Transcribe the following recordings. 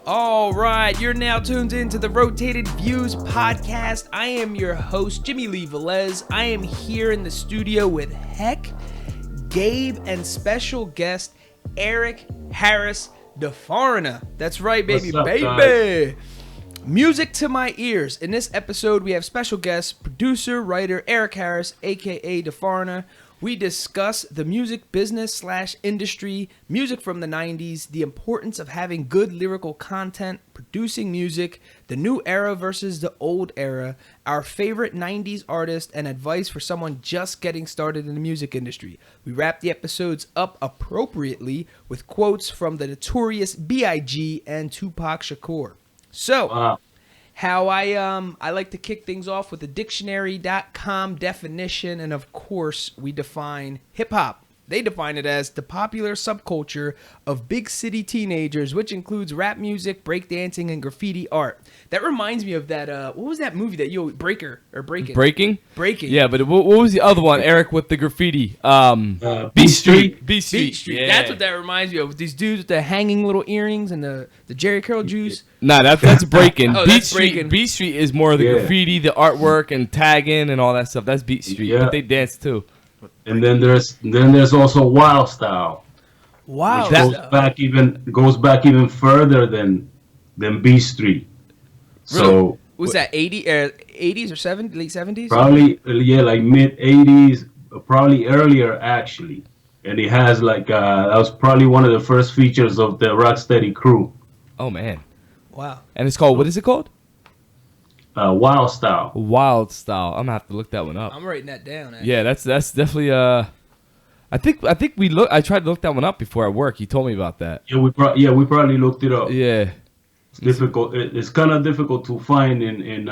All right, you're now tuned into the Rotated Views podcast. I am your host, Jimmylee Velez. I am here in the studio with Gabe, and special guest, Eric Harris, the Foreigna. That's right, baby, What's up, baby. guys? Music to my ears. In this episode, we have special guest, producer, writer, Eric Harris, aka the Foreigna. We discuss the music business / industry, music from the 90s, the importance of having good lyrical content, producing music, the new era versus the old era, our favorite 90s artist, and advice for someone just getting started in the music industry. We wrap the episodes up appropriately with quotes from the Notorious B.I.G. and Tupac Shakur. So, how I like to kick things off with the dictionary.com definition, and of course we define hip-hop. They define it as the popular subculture of big city teenagers, which includes rap music, breakdancing, and graffiti art. That reminds me of that, what was that movie that Breaking? Breaking. Yeah, but what was the other one, Eric, with the graffiti? Beat Street. Beat Street. Yeah. That's what that reminds me of. With these dudes with the hanging little earrings and the Jerry Curl juice. Nah, that's Breaking. Oh, Beat that's Street. Breaking. Beat Street is more of the graffiti, the artwork, and tagging and all that stuff. That's Beat Street. Yeah. But they dance too. And then there's also Wild Style. Wow. Which goes back even further than B Street. So was that 80s or 70s, late 70s? probably like mid 80s, probably earlier actually. And it has that was probably one of the first features of the Rocksteady crew. Oh man. Wow. And it's called, what is it called? Wild Style. Wild Style. I'm gonna have to look that one up. I'm writing that down. Actually. Yeah, that's definitely I think I tried to look that one up before at work. He told me about that. Yeah, we probably looked it up. Yeah. It's difficult. It's kind of difficult to find in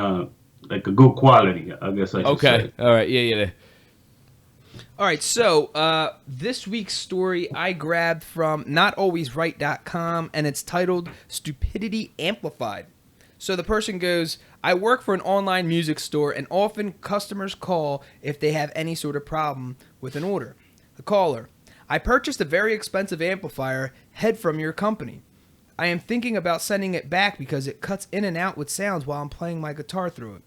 like a good quality, I guess I should say. All right. Yeah. All right, so this week's story I grabbed from notalwaysright.com, and it's titled Stupidity Amplified. So the person goes, I work for an online music store, and often customers call if they have any sort of problem with an order. The caller, I purchased a very expensive amplifier head from your company. I am thinking about sending it back because it cuts in and out with sounds while I'm playing my guitar through it.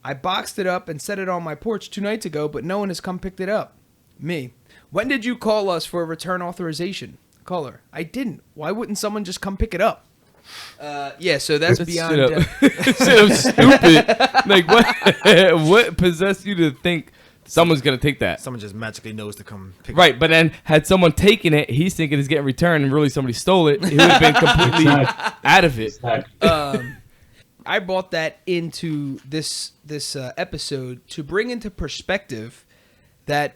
I boxed it up and set it on my porch 2 nights ago, but no one has come picked it up. Me, when did you call us for a return authorization? Caller, I didn't. Why wouldn't someone just come pick it up? Yeah, so that's beyond... So stupid. Like, what possessed you to think someone's going to take that? Someone just magically knows to come pick Right, but then had someone taken it, he's thinking it's getting returned, and really somebody stole it. He would have been completely out of it. I brought that into this episode to bring into perspective that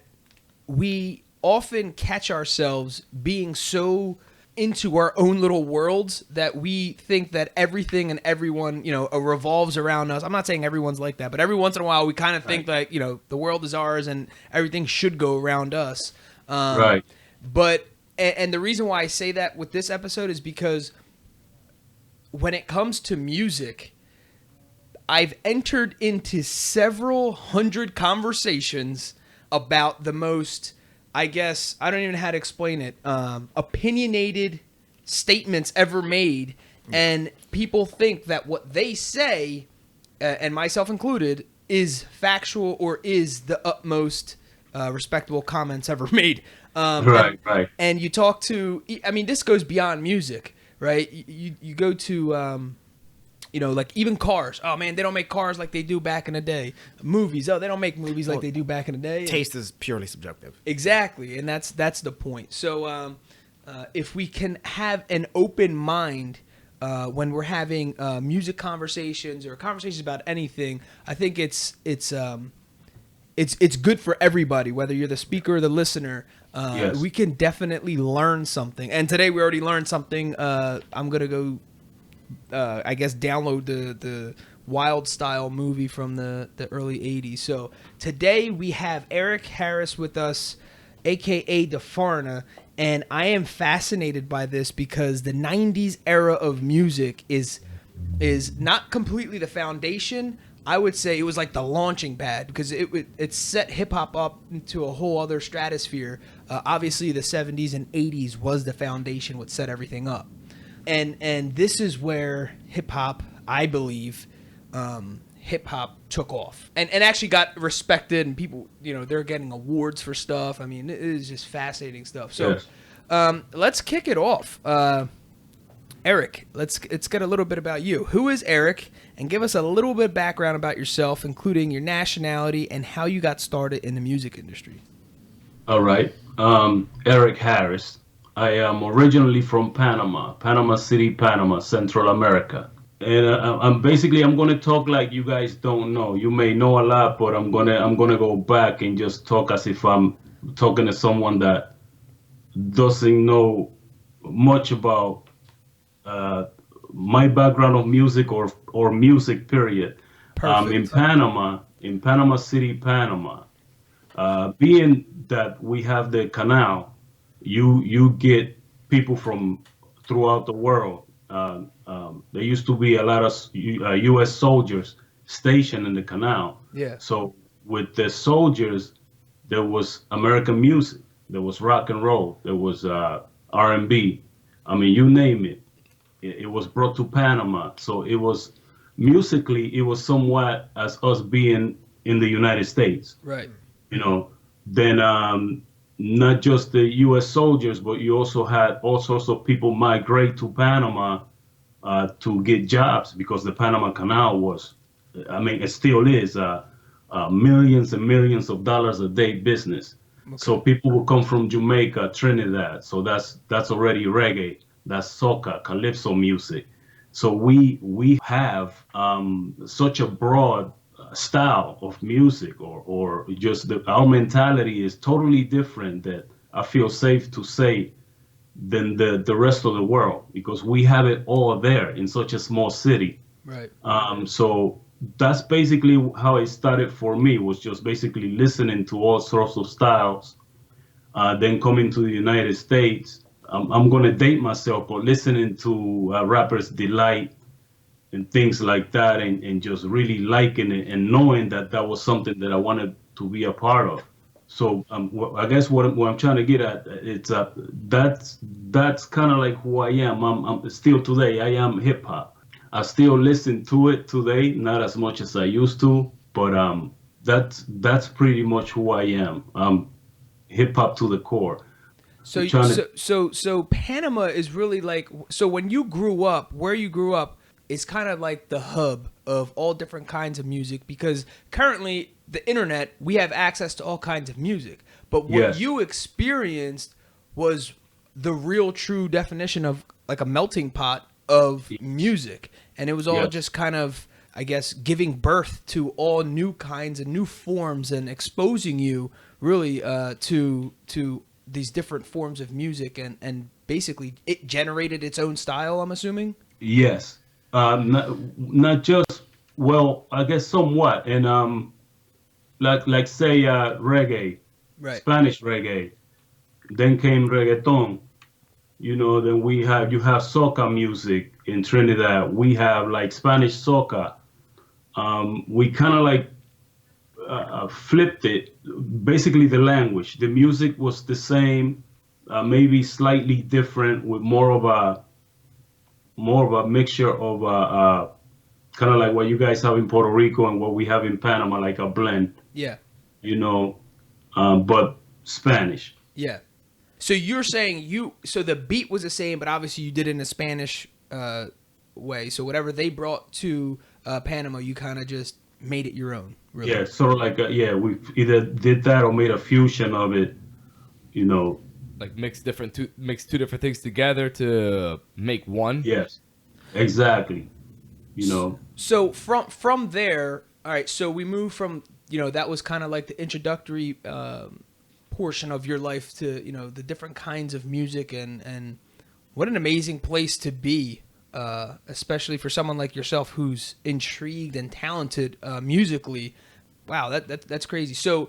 we often catch ourselves being so into our own little worlds that we think that everything and everyone, revolves around us. I'm not saying everyone's like that, but every once in a while we kind of think like, the world is ours and everything should go around us. Right. But, and the reason why I say that with this episode is because when it comes to music, I've entered into several hundred conversations about the most, I guess, I don't even know how to explain it, opinionated statements ever made. And people think that what they say, and myself included, is factual or is the utmost respectable comments ever made. Right. And you talk to, I mean, this goes beyond music, right? You go to... like even cars. Oh man, they don't make cars like they do back in the day. Movies. Oh, they don't make movies like they do back in the day. Taste is purely subjective. Exactly, and that's the point. So if we can have an open mind when we're having music conversations or conversations about anything, I think it's good for everybody, whether you're the speaker or the listener. Yes. We can definitely learn something. And today we already learned something. I'm gonna go. I guess download the Wild Style movie from the early 80s. So today we have Eric Harris with us, aka the Foreigna, and I am fascinated by this because the 90s era of music is not completely the foundation, I would say it was like the launching pad because it set hip hop up into a whole other stratosphere. Obviously, the 70s and 80s was the foundation, what set everything up, and this is where hip hop, I believe, hip hop took off and actually got respected, and people, they're getting awards for stuff. I mean, it is just fascinating stuff. So, let's kick it off. Eric, let's get a little bit about you. Who is Eric? And give us a little bit of background about yourself, including your nationality and how you got started in the music industry. All right. Eric Harris. I am originally from Panama City, Panama, Central America. And I'm going to talk like you guys don't know. You may know a lot, but I'm gonna go back and just talk as if I'm talking to someone that doesn't know much about my background of music or music period. In Panama City, Panama, being that we have the canal, you get people from throughout the world. There used to be a lot of U.S. soldiers stationed in the canal. Yeah. So with the soldiers, there was American music, there was rock and roll, there was R&B. I mean, you name it. It was brought to Panama. So it was musically, it was somewhat as us being in the United States. Right. Then not just the U.S. soldiers, but you also had all sorts of people migrate to Panama to get jobs because the Panama Canal was, it still is millions and millions of dollars a day business. Okay. So people will come from Jamaica, Trinidad. So that's already reggae. That's soca, calypso music. So we have such a broad style of music, or just our mentality is totally different, that I feel safe to say, than the rest of the world, because we have it all there in such a small city. Right. So that's basically how it started for me, was just basically listening to all sorts of styles. Then coming to the United States, I'm going to date myself, but listening to rappers Delight and things like that, and just really liking it and knowing that was something that I wanted to be a part of. So I guess what I'm trying to get at, it's that's kind of like who I am. I'm still today, I am hip hop. I still listen to it today, not as much as I used to, but that's pretty much who I am. I'm hip hop to the core. So Panama is really like, so when you grew up, where you grew up is kind of like the hub of all different kinds of music, because currently the internet, we have access to all kinds of music, but what you experienced was the real true definition of like a melting pot of music, and it was all just kind of, I guess, giving birth to all new kinds and new forms, and exposing you really to these different forms of music, and basically it generated its own style, I'm assuming. Yes. Not just, well, I guess somewhat. And like say reggae, right. Spanish reggae, then came reggaeton. Then you have soca music in Trinidad. We have like Spanish soca. We kind of like flipped it. Basically the language, the music was the same, maybe slightly different, with more of a mixture of kind of like what you guys have in Puerto Rico and what we have in Panama, like a blend. Yeah. But Spanish. Yeah. So you're saying so the beat was the same, but obviously you did it in a Spanish way. So whatever they brought to Panama, you kind of just made it your own. Really. Yeah, sort of like we either did that or made a fusion of it. Like mix two different things together to make one. Yes, exactly. So from there, all right. So we move from that was kind of like the introductory portion of your life to the different kinds of music, and what an amazing place to be, especially for someone like yourself who's intrigued and talented musically. Wow, that's crazy. So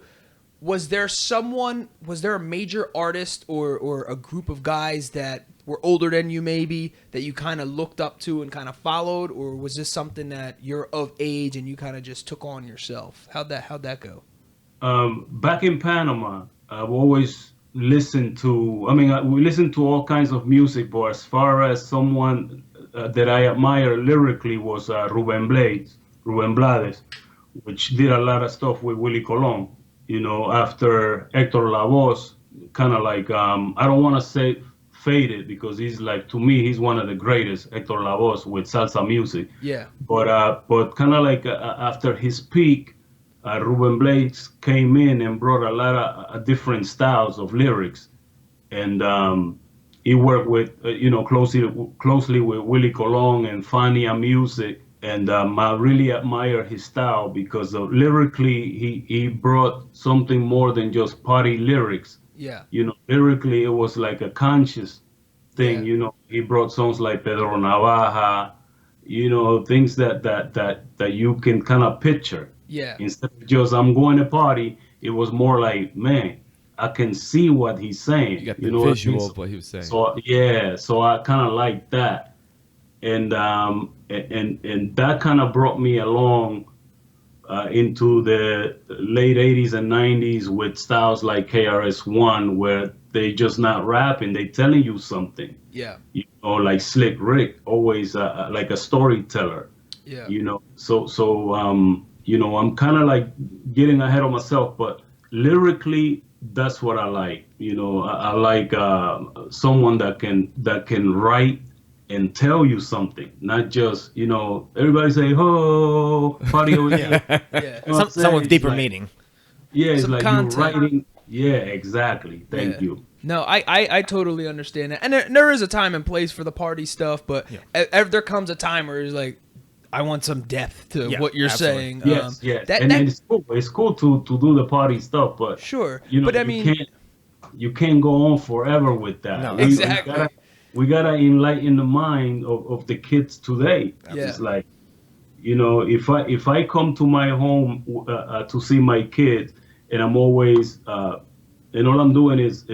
was there a major artist or a group of guys that were older than you maybe that you kind of looked up to and kind of followed, or was this something that you're of age and you kind of just took on yourself? How'd that go? Back in Panama, I've always listened to. I mean, we listened to all kinds of music, but as far as someone that I admire lyrically was Rubén Blades, which did a lot of stuff with Willie Colon. You know, after Hector Lavoe, kind of like I don't want to say faded because he's like, to me, he's one of the greatest, Hector Lavoe, with salsa music. Yeah. But kind of like after his peak, Rubén Blades came in and brought a lot of different styles of lyrics, and he worked with closely with Willie Colon and Fania music. And I really admire his style because lyrically he brought something more than just party lyrics. Yeah. You know, lyrically it was like a conscious thing. Yeah. You know, he brought songs like Pedro Navaja, you know, things that you can kind of picture. Yeah. Instead of just I'm going to party, it was more like, man, I can see what he's saying. You got the know visual of what he was saying. So so I kind of like that. And that kind of brought me along into the late 80s and 90s with styles like KRS-One, where they just not rapping, they telling you something. Yeah. You know, like Slick Rick, always like a storyteller. Yeah. You know, so you know, I'm kind of like getting ahead of myself, but lyrically, that's what I like. You know, I like someone that can write and tell you something, not just, you know, everybody say, oh, party over here. Yeah. You know what I'm Some with saying? deeper It's like, meaning. Yeah, it's Some like content. you're writing. Yeah, exactly. Thank Yeah. you. No, I totally understand that. And there is a time and place for the party stuff, but there comes a time where it's like, I want some depth to what you're saying. Yes, yes. And it's cool. It's cool to do the party stuff, but Sure. you know, but I mean, you can't go on forever with that. No, exactly. We gotta enlighten the mind of the kids today. Yeah. It's like, you know, if I come to my home to see my kids, and I'm always and all I'm doing is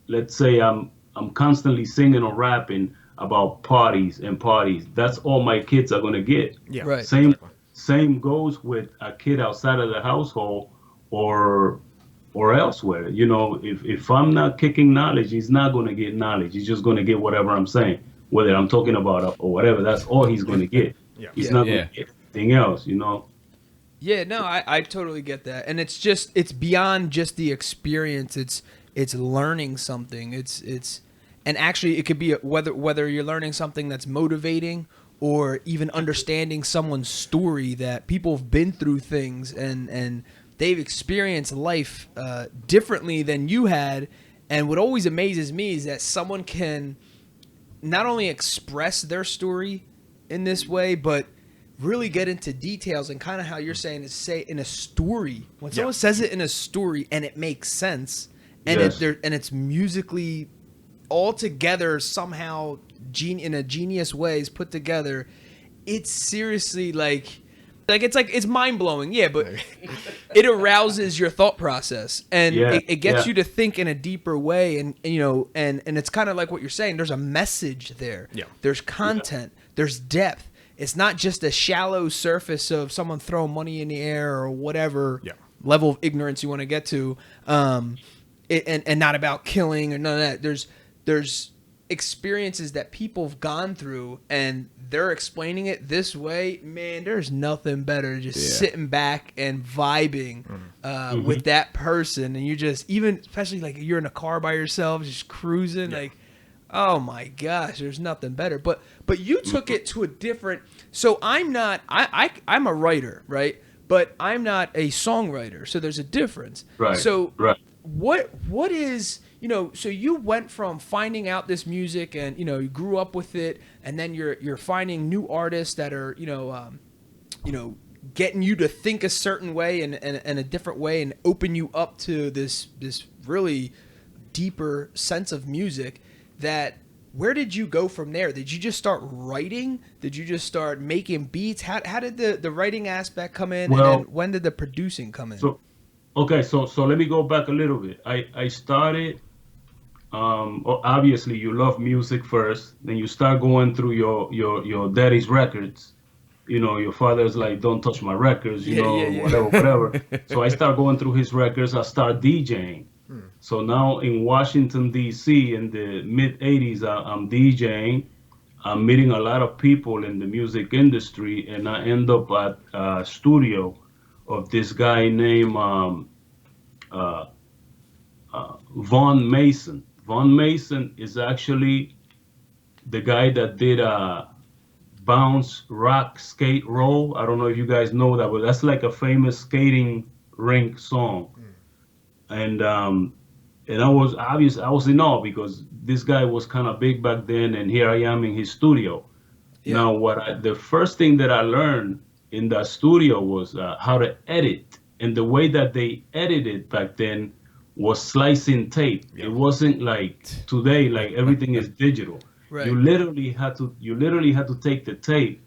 let's say I'm constantly singing or rapping about parties. That's all my kids are gonna get. Yeah. Right. Same goes with a kid outside of the household or elsewhere. You know, if I'm not kicking knowledge, he's not gonna get knowledge. He's just gonna get whatever I'm saying, whether I'm talking about or whatever. That's all he's gonna get. Yeah. He's not gonna get anything else. You know. yeah, no, I totally get that. And it's beyond just the experience. It's learning something. And actually it could be whether you're learning something that's motivating or even understanding someone's story, that people have been through things and they've experienced life differently than you had. And what always amazes me is that someone can not only express their story in this way, but really get into details and kind of how you're saying is say in a story. When someone says it in a story and it makes sense and it's musically all together somehow in a genius way is put together, it's seriously it's mind-blowing, but it arouses your thought process and it gets you to think in a deeper way, and you know, and it's kind of like what you're saying, there's a message there. There's content, there's depth. It's not just a shallow surface of someone throwing money in the air or whatever level of ignorance you want to get to, and not about killing or none of that. There's experiences that people have gone through and they're explaining it this way. Man, there's nothing better than just sitting back and vibing with that person, and you just, even especially like you're in a car by yourself just cruising, like, oh my gosh, there's nothing better. But you took it to a different, so I'm a writer, right? But I'm not a songwriter, so there's a difference. Right. So what is, you know, so you went from finding out this music and, you know, you grew up with it, and then you're finding new artists that are, you know, getting you to think a certain way and a different way and open you up to this really deeper sense of music. That, where did you go from there? Did you just start writing? Did you just start making beats? How did the writing aspect come in? Well, and then when did the producing come in? So let me go back a little bit. I started obviously you love music first, then you start going through your daddy's records. You know, your father's like, don't touch my records, you Yeah, yeah, know, yeah. whatever, whatever. So I start going through his records. I start DJing. So now in Washington, D.C., in the mid 80s, I'm DJing. I'm meeting a lot of people in the music industry, and I end up at a studio of this guy named uh, Vaughn Mason. Vaughn Mason is actually the guy that did Bounce, Rock, Skate, Roll. I don't know if you guys know that, but that's like a famous skating rink song. And I was in awe because this guy was kind of big back then, and here I am in his studio. Yeah. Now, the first thing that I learned in that studio was how to edit, and the way that they edited back then was slicing tape. It wasn't like today, like everything is digital. Right. You literally had to take the tape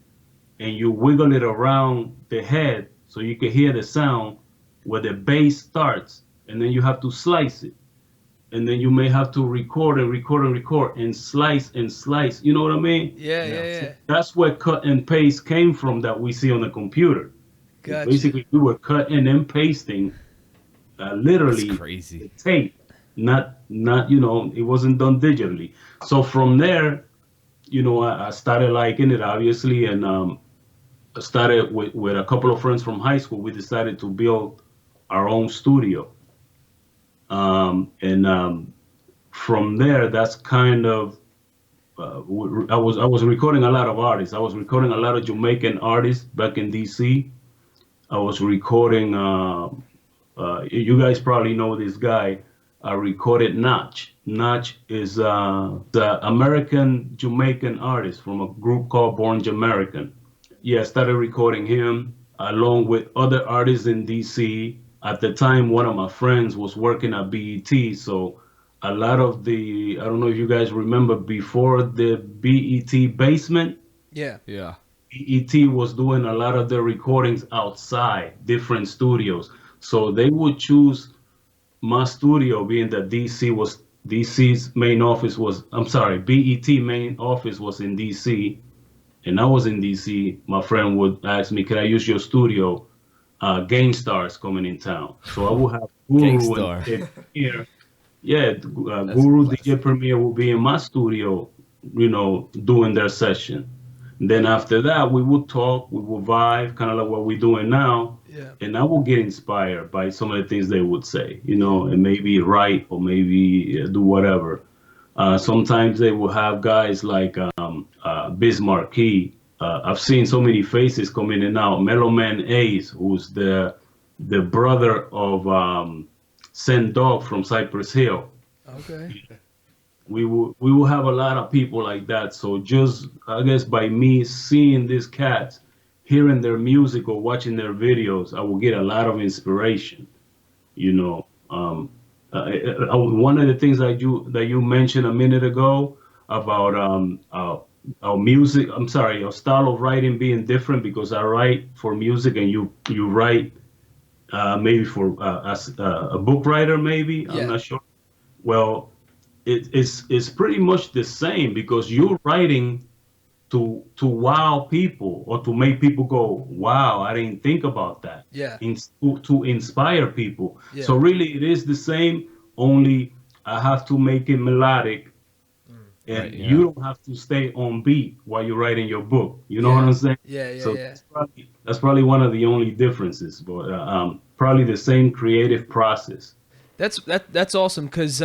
and you wiggle it around the head so you can hear the sound where the bass starts, and then you have to slice it, and then you may have to record and record and record and slice and slice. You know what I mean? Yeah, yeah. That's where cut and paste came from that we see on the computer. Gotcha. Basically, we were cutting and pasting literally That's crazy. the tape, not it wasn't done digitally. So from there, I started liking it obviously, and I started with a couple of friends from high school. We decided to build our own studio, and from there, that's kind of I was recording a lot of artists. I was recording a lot of Jamaican artists back in DC. I was recording. You guys probably know this guy. I recorded Notch. Notch is the American Jamaican artist from a group called Born Jamaican. Yeah, I started recording him along with other artists in DC. At the time, one of my friends was working at BET, so a lot of I don't know if you guys remember before the BET basement, Yeah. Yeah. BET was doing a lot of their recordings outside, different studios. So they would choose my studio, being that DC's main office was, I'm sorry, BET main office was in DC, and I was in DC. My friend would ask me, "Can I use your studio? Game Stars coming in town." So I would have Guru Gangstar. and DJ Premier. Yeah, Guru DJ Premier will be in my studio, doing their session. Then after that, we would talk, we would vibe, kind of like what we're doing now. Yeah. And I will get inspired by some of the things they would say, and maybe write or maybe do whatever. Sometimes they will have guys like Bismarck Key. I've seen so many faces come in and out. Mellow Man Ace, who's the brother of Send Dog from Cypress Hill. Okay. We will have a lot of people like that. So just, I guess, by me seeing these cats, hearing their music or watching their videos, I will get a lot of inspiration. One of the things that you mentioned a minute ago about our music, I'm sorry, our style of writing being different, because I write for music and you write maybe for as a book writer, maybe. Yeah. I'm not sure. Well, it's pretty much the same, because you're writing to wow people, or to make people go, wow, I didn't think about that. Yeah. To inspire people. Yeah. So really it is the same, only I have to make it melodic, and Right, yeah. you don't have to stay on beat while you're writing your book. You know what I'm saying? Yeah, So yeah. that's probably one of the only differences, but probably the same creative process. That's awesome, because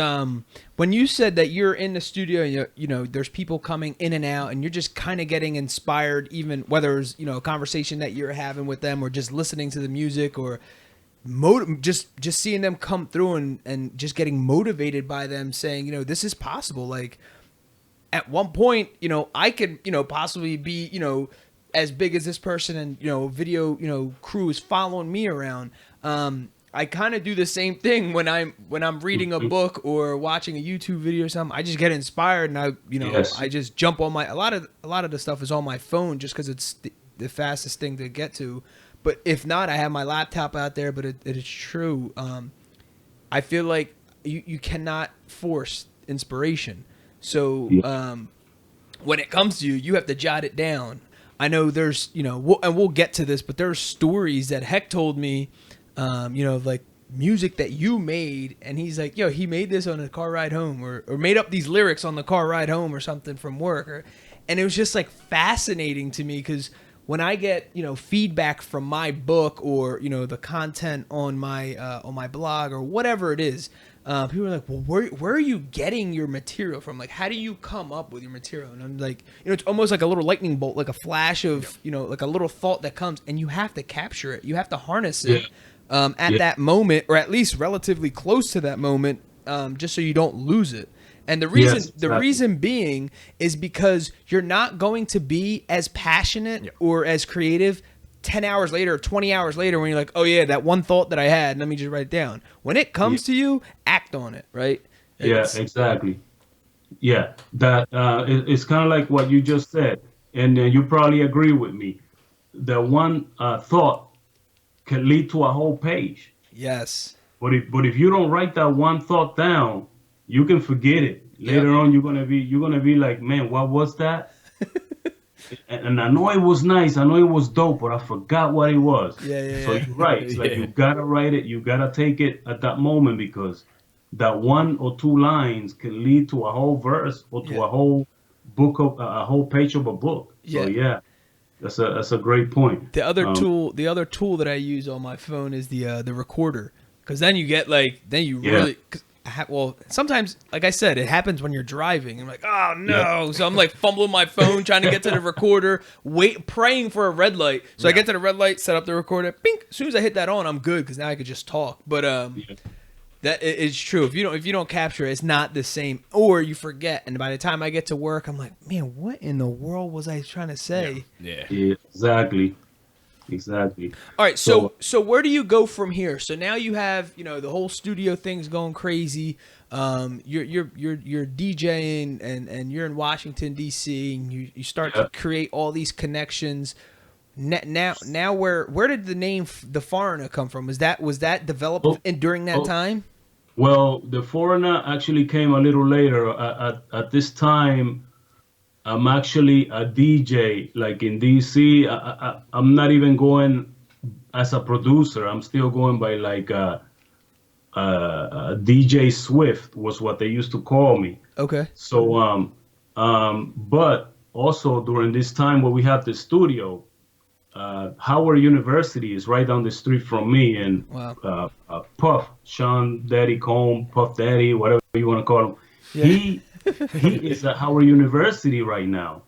when you said that you're in the studio, there's people coming in and out, and you're just kind of getting inspired, even whether it's a conversation that you're having with them, or just listening to the music, or just seeing them come through and just getting motivated by them, saying, this is possible. Like at one point, I could possibly be as big as this person, and video crew is following me around. I kind of do the same thing when I'm reading a book or watching a YouTube video or something. I just get inspired, and Yes. I just jump on a lot of the stuff is on my phone, just because it's the fastest thing to get to. But if not, I have my laptop out there. But it is true. I feel like you cannot force inspiration. So Yeah. when it comes to you, you have to jot it down. I know there's, and we'll get to this, but there's stories that Heck told me, like music that you made, and he's like, yo, he made this on a car ride home, or made up these lyrics on the car ride home or something from work. And it was just like fascinating to me because when I get, feedback from my book or, the content on my blog or whatever it is, people are like, well, where are you getting your material from? Like, how do you come up with your material? And I'm like, it's almost like a little lightning bolt, like a flash of, like a little thought that comes, and you have to capture it. You have to harness it at that moment, or at least relatively close to that moment, just so you don't lose it. And the reason being is because you're not going to be as passionate or as creative 10 hours later or 20 hours later when you're like, oh yeah, that one thought that I had, let me just write it down. When it comes to you, act on it, right? Exactly. Yeah, that it's kind of like what you just said, and you probably agree with me. The one thought can lead to a whole page. Yes. But if you don't write that one thought down, you can forget it. Later on, you're gonna be like, man, what was that? And I know it was nice, I know it was dope, but I forgot what it was. So you're right. It's like you gotta write it, you gotta take it at that moment, because that one or two lines can lead to a whole verse or to a whole book of a whole page of a book. So that's a great point. The other tool that I use on my phone is the recorder, because then you get really. Well, sometimes, like I said, it happens when you're driving. I'm like, oh no! So I'm like fumbling my phone, trying to get to the recorder, praying for a red light. So I get to the red light, set up the recorder. Bink! As soon as I hit that on, I'm good, because now I could just talk. But that is true. If you don't capture it, it's not the same, or you forget. And by the time I get to work, I'm like, man, what in the world was I trying to say? Yeah, exactly. All right, so where do you go from here? So now you have, the whole studio thing's going crazy. You're DJing and you're in Washington D.C. and you start to create all these connections. Now where did the name the Foreigna come from? Was that developed during that time? Well, the Foreigna actually came a little later. At this time, I'm actually a DJ, like in DC. I'm not even going as a producer. I'm still going by like DJ Swift was what they used to call me. Okay. So, but also during this time where we have the studio, Howard University is right down the street from me, and Puff, Sean Daddy Combe, Puff Daddy, whatever you want to call him, he is at Howard University right now.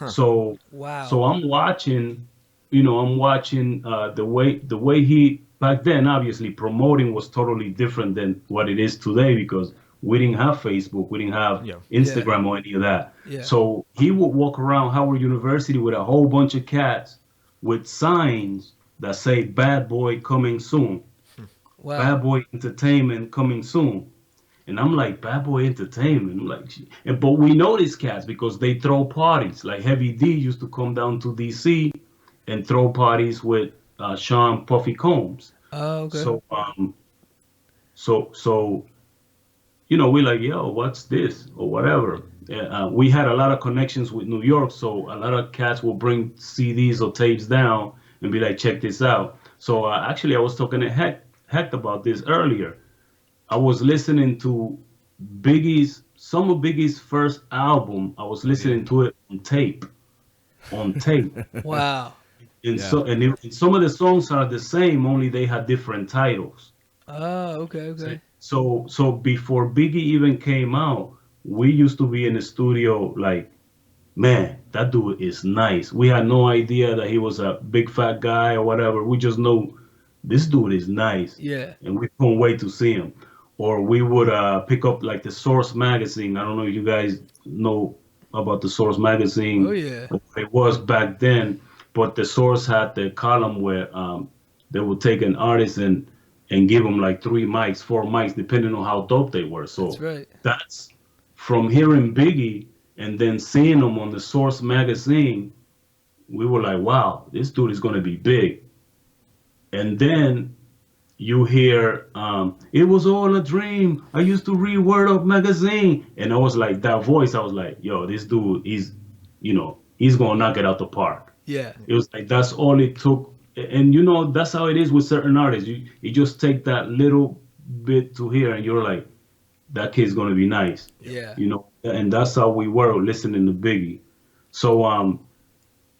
So I'm watching, the way he back then, obviously promoting was totally different than what it is today, because we didn't have Facebook, we didn't have Instagram or any of that. So he would walk around Howard University with a whole bunch of cats with signs that say "Bad Boy coming soon," "Bad Boy Entertainment coming soon." And I'm like, Bad Boy Entertainment. I'm like, but we know these cats because they throw parties. Like Heavy D used to come down to DC and throw parties with Sean Puffy Combs. Oh, okay. So we're like, yo, what's this or whatever. We had a lot of connections with New York, so a lot of cats will bring CDs or tapes down and be like, check this out. So actually, I was talking to Heck about this earlier. I was listening to some of Biggie's first album. I was listening to it on tape. Wow. And some of the songs are the same, only they had different titles. Oh, okay. So before Biggie even came out, we used to be in the studio like, man, that dude is nice. We had no idea that he was a big fat guy or whatever. We just know this dude is nice. Yeah. And we couldn't wait to see him. Or we would pick up like the Source magazine. I don't know if you guys know about the Source magazine. Oh, yeah. It was back then, but the Source had the column where they would take an artist and give them like 3 mics, 4 mics, depending on how dope they were. So that's right. That's from hearing Biggie and then seeing him on the Source magazine. We were like, wow, this dude is going to be big. And then you hear, it was all a dream. I used to read Word Up magazine. And I was like, that voice, I was like, yo, this dude, he's going to knock it out the park. Yeah. It was like, that's all it took. And, that's how it is with certain artists. You just take that little bit to hear and you're like, that kid's going to be nice. Yeah. And that's how we were listening to Biggie. So,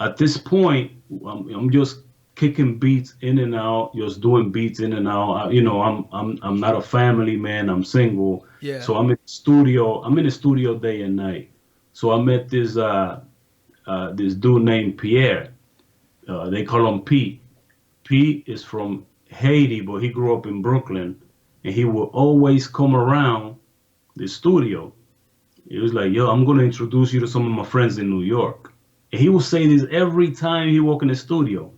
at this point, I'm just kicking beats in and out, just doing beats in and out. I'm not a family man. I'm single. Yeah. So I'm in the studio. I'm in the studio day and night. So I met this dude named Pierre. They call him Pete. Pete is from Haiti, but he grew up in Brooklyn, and he would always come around the studio. He was like, "Yo, I'm gonna introduce you to some of my friends in New York." And he would say this every time he walk in the studio.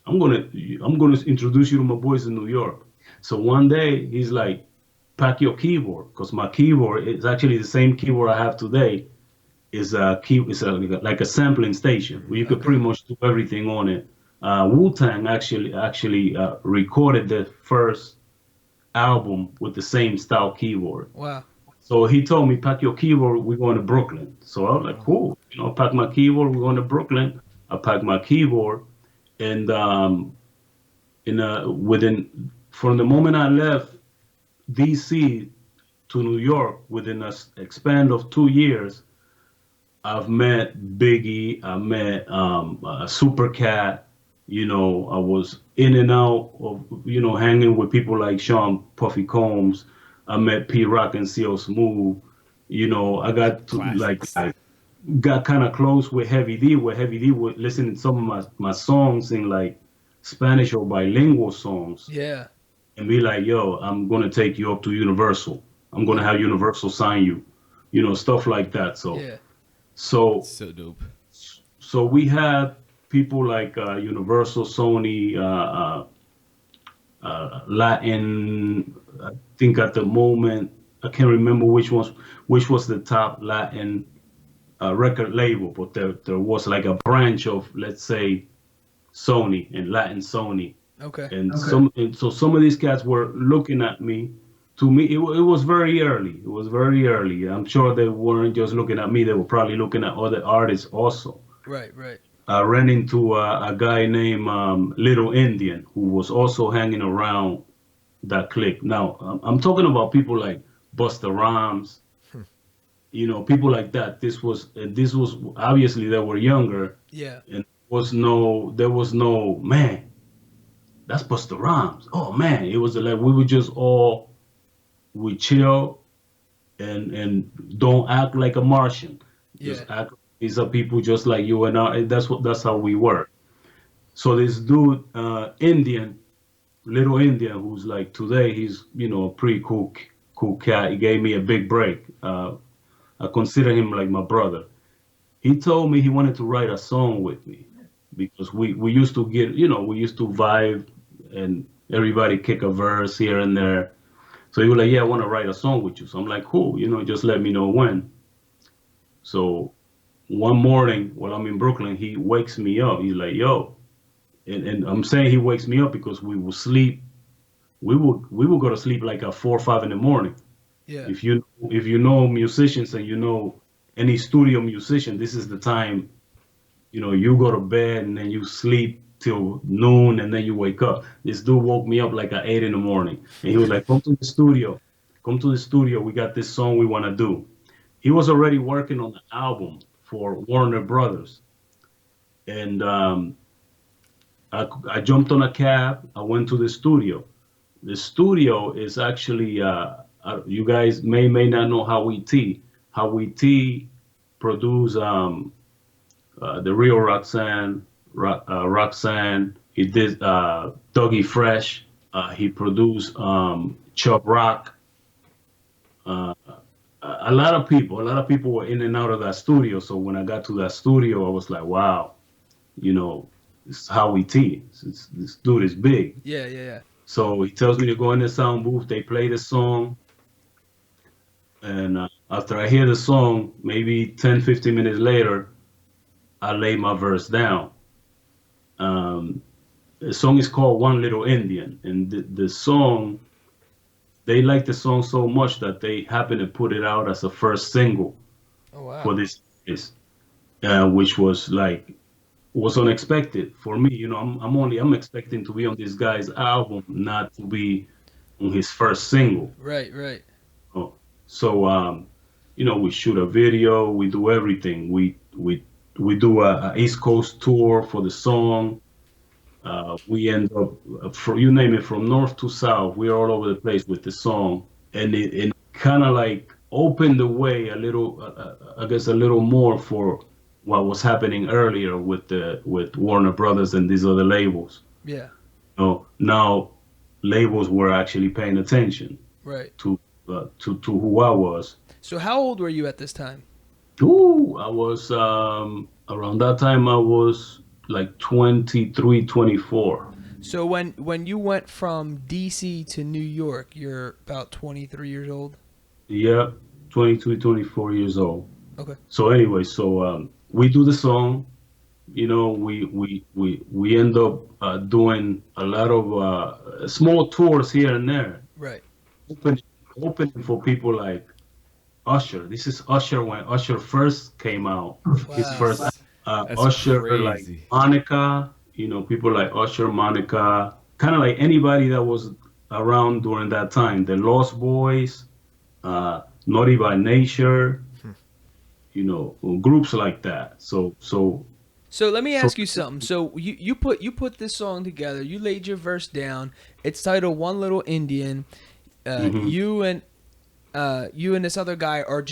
I'm gonna introduce you to my boys in New York. So one day he's like, pack your keyboard, because my keyboard is actually the same keyboard I have today. Like a sampling station where you could pretty much do everything on it. Wu-Tang actually recorded the first album with the same style keyboard. Wow. So he told me, pack your keyboard, we're going to Brooklyn. So I was like, cool. Pack my keyboard, we're going to Brooklyn. I packed my keyboard, and from the moment I left DC to New York, within a span of 2 years, I've met Biggie, I met Supercat. I was in and out of, hanging with people like Sean Puffy Combs. I met P Rock and CL Smooth. I got to I got kind of close with Heavy D, where Heavy D would listen to some of my songs in like Spanish or bilingual songs. Yeah. And be like, yo, I'm going to take you up to Universal. I'm going to have Universal sign you, stuff like that. So, Yeah. so dope. So we had people like Universal, Sony, Latin. I think at the moment I can't remember which was the top Latin record label, but there was like a branch of, let's say, Sony and Latin Sony. Okay. So some of these cats were looking at me. To me, it was very early. It was very early. I'm sure they weren't just looking at me. They were probably looking at other artists also. Right. I ran into a guy named Little Indian, who was also hanging around that clique. Now, I'm talking about people like Busta Rhymes, people like that. This was obviously they were younger. Yeah. And there was no, man, that's Busta Rhymes. Oh man, it was like we chill and don't act like a Martian. Just act. These are people just like you and I. That's how we were. So this dude, Little Indian, who's like today, he's a pretty cool cat. He gave me a big break. I consider him like my brother. He told me he wanted to write a song with me because we used to we used to vibe and everybody kick a verse here and there. So he was like, yeah, I want to write a song with you. So I'm like, cool, just let me know when. So one morning while I'm in Brooklyn, he wakes me up. He's like, yo, and I'm saying he wakes me up because we will sleep. We will go to sleep like at 4 or 5 in the morning. Yeah. If you know musicians and any studio musician, this is the time, you go to bed and then you sleep till noon and then you wake up. This dude woke me up like at 8 in the morning. And he was like, come to the studio. We got this song we want to do. He was already working on the album for Warner Brothers. And I jumped on a cab. I went to the studio. The studio is actually, you guys may not know Howie T. Howie T produced The Real Roxanne. Roxanne. He did Dougie Fresh. He produced Chubb Rock. A lot of people were in and out of that studio. So when I got to that studio, I was like, wow, this is Howie T. This dude is big. Yeah. So he tells me to go in the sound booth. They play the song. And after I hear the song, maybe 10, 15 minutes later, I lay my verse down. And the song is called One Little Indian, and the song, they like the song so much that they happen to put it out as a first single Oh wow. for this, which was like was unexpected for me. You know, I'm expecting to be on this guy's album, not to be on his first single. Right, right. Oh, so you know, we shoot a video, we do everything. We do a East Coast tour for the song. We end up, for you name it, from north to south, we're all over the place with the song, and it kind of like opened the way a little, I guess, a little more for what was happening earlier with Warner Brothers and these other labels. Yeah. You know, now labels were actually paying attention Right. to who I was. So how old were you at this time? Ooh, I was around that time I was like 23, 24. So when you went from DC to New York, you're about 23 years old? Yeah, 23, 24 years old. Okay. So anyway, so we do the song, you know, we end up doing a lot of small tours here and there. Right. Opening for people like Usher. This is Usher when Usher first came out. His Wow. first That's Usher, crazy. like Monica, you know, people like Usher, Monica, kind of like anybody that was around during that time. The Lost Boys, Naughty by Nature, you know, groups like that. So let me ask you something. So you put this song together. You laid your verse down. It's titled "One Little Indian." You and this other guy are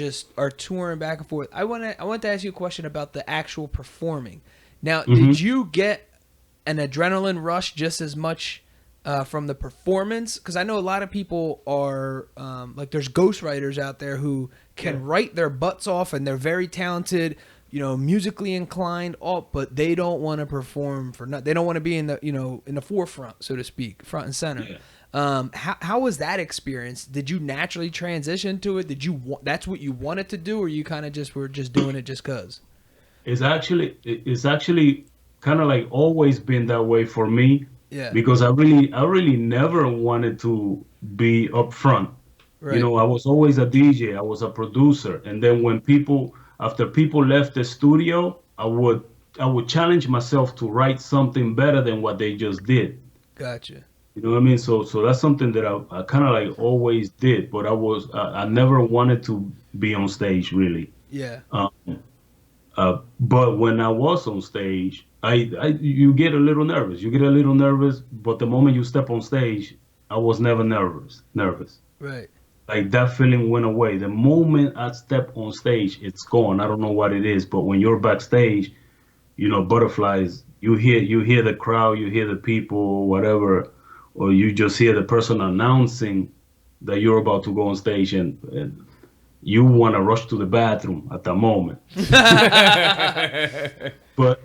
touring back and forth. I want to ask you a question about the actual performing. Now, did you get an adrenaline rush just as much from the performance? Because I know a lot of people are like, there's ghostwriters out there who can write their butts off and they're very talented, you know, musically inclined, but they don't want to perform for nothing. They don't want to be in the, you know, in the forefront, so to speak, front and center. Yeah. How was that experience? Did you naturally transition to it? That's what you wanted to do, or you kind of just were just doing it just cause? It's actually kind of like always been that way for me. Yeah. Because I really never wanted to be up front. Right. You know, I was always a DJ, I was a producer, and then after people left the studio, I would challenge myself to write something better than what they just did. Gotcha. You know what I mean? So that's something that I kind of like always did, but I never wanted to be on stage really. Yeah. But when I was on stage, you get a little nervous. You get a little nervous, but the moment you step on stage, I was never nervous. Right. Like that feeling went away. The moment I step on stage, it's gone. I don't know what it is, but when you're backstage, you know, butterflies. You hear the crowd, you hear the people, whatever, or you just hear the person announcing that you're about to go on stage, and you want to rush to the bathroom at that moment. But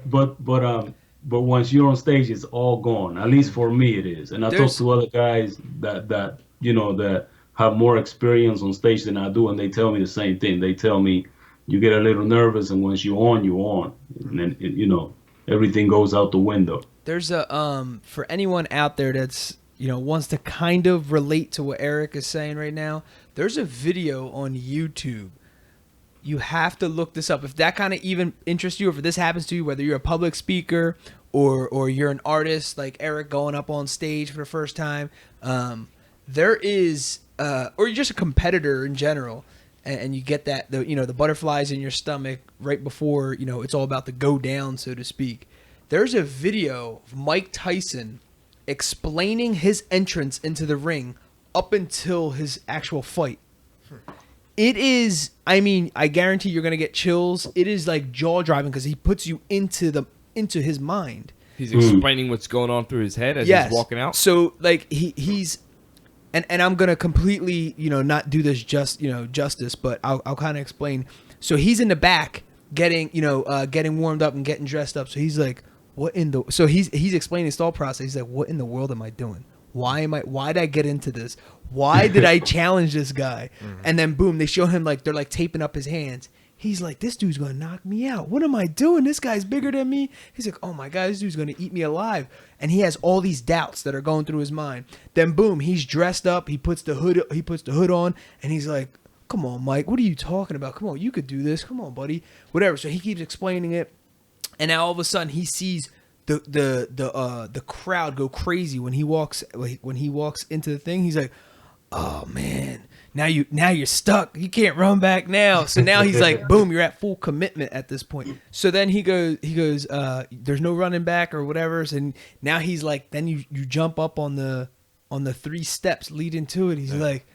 once you're on stage, it's all gone. At least for me, it is. And I talk to other guys that you know that have more experience on stage than I do, and they tell me the same thing. They tell me you get a little nervous, and once you're on, and then you know everything goes out the window. There's a for anyone out there that's, you know, wants to kind of relate to what Eric is saying right now, there's a video on YouTube. You have to look this up. If that kind of even interests you, if this happens to you, whether you're a public speaker or you're an artist like Eric going up on stage for the first time, there is, or you're just a competitor in general, and you get that, the butterflies in your stomach right before, you know, it's all about to go down, so to speak. There's a video of Mike Tyson explaining his entrance into the ring up until his actual fight. It is, I mean, I guarantee you're going to get chills. It is like jaw-dropping because he puts you into his mind. He's explaining what's going on through his head as he's walking out. So like he's and I'm going to completely, you know, not do this justice, but I'll kind of explain. So he's in the back getting warmed up and getting dressed up. So he's like, so he's explaining his thought process. He's like, what in the world am I doing? Why did I get into this? Why did I challenge this guy? And then boom, they show him like they're like taping up his hands. He's like, this dude's gonna knock me out. What am I doing? This guy's bigger than me. He's like, oh my God, this dude's gonna eat me alive. And he has all these doubts that are going through his mind. Then boom, he's dressed up. He puts the hood on, and he's like, come on, Mike, what are you talking about? Come on, you could do this. Come on, buddy. Whatever. So he keeps explaining it, and now all of a sudden he sees the crowd go crazy when he walks into the thing. He's like, oh man. Now you're stuck. You can't run back now. So now he's like, boom, you're at full commitment at this point. So then he goes, there's no running back or whatever. And now he's like, then you jump up on the 3 steps leading to it. He's like,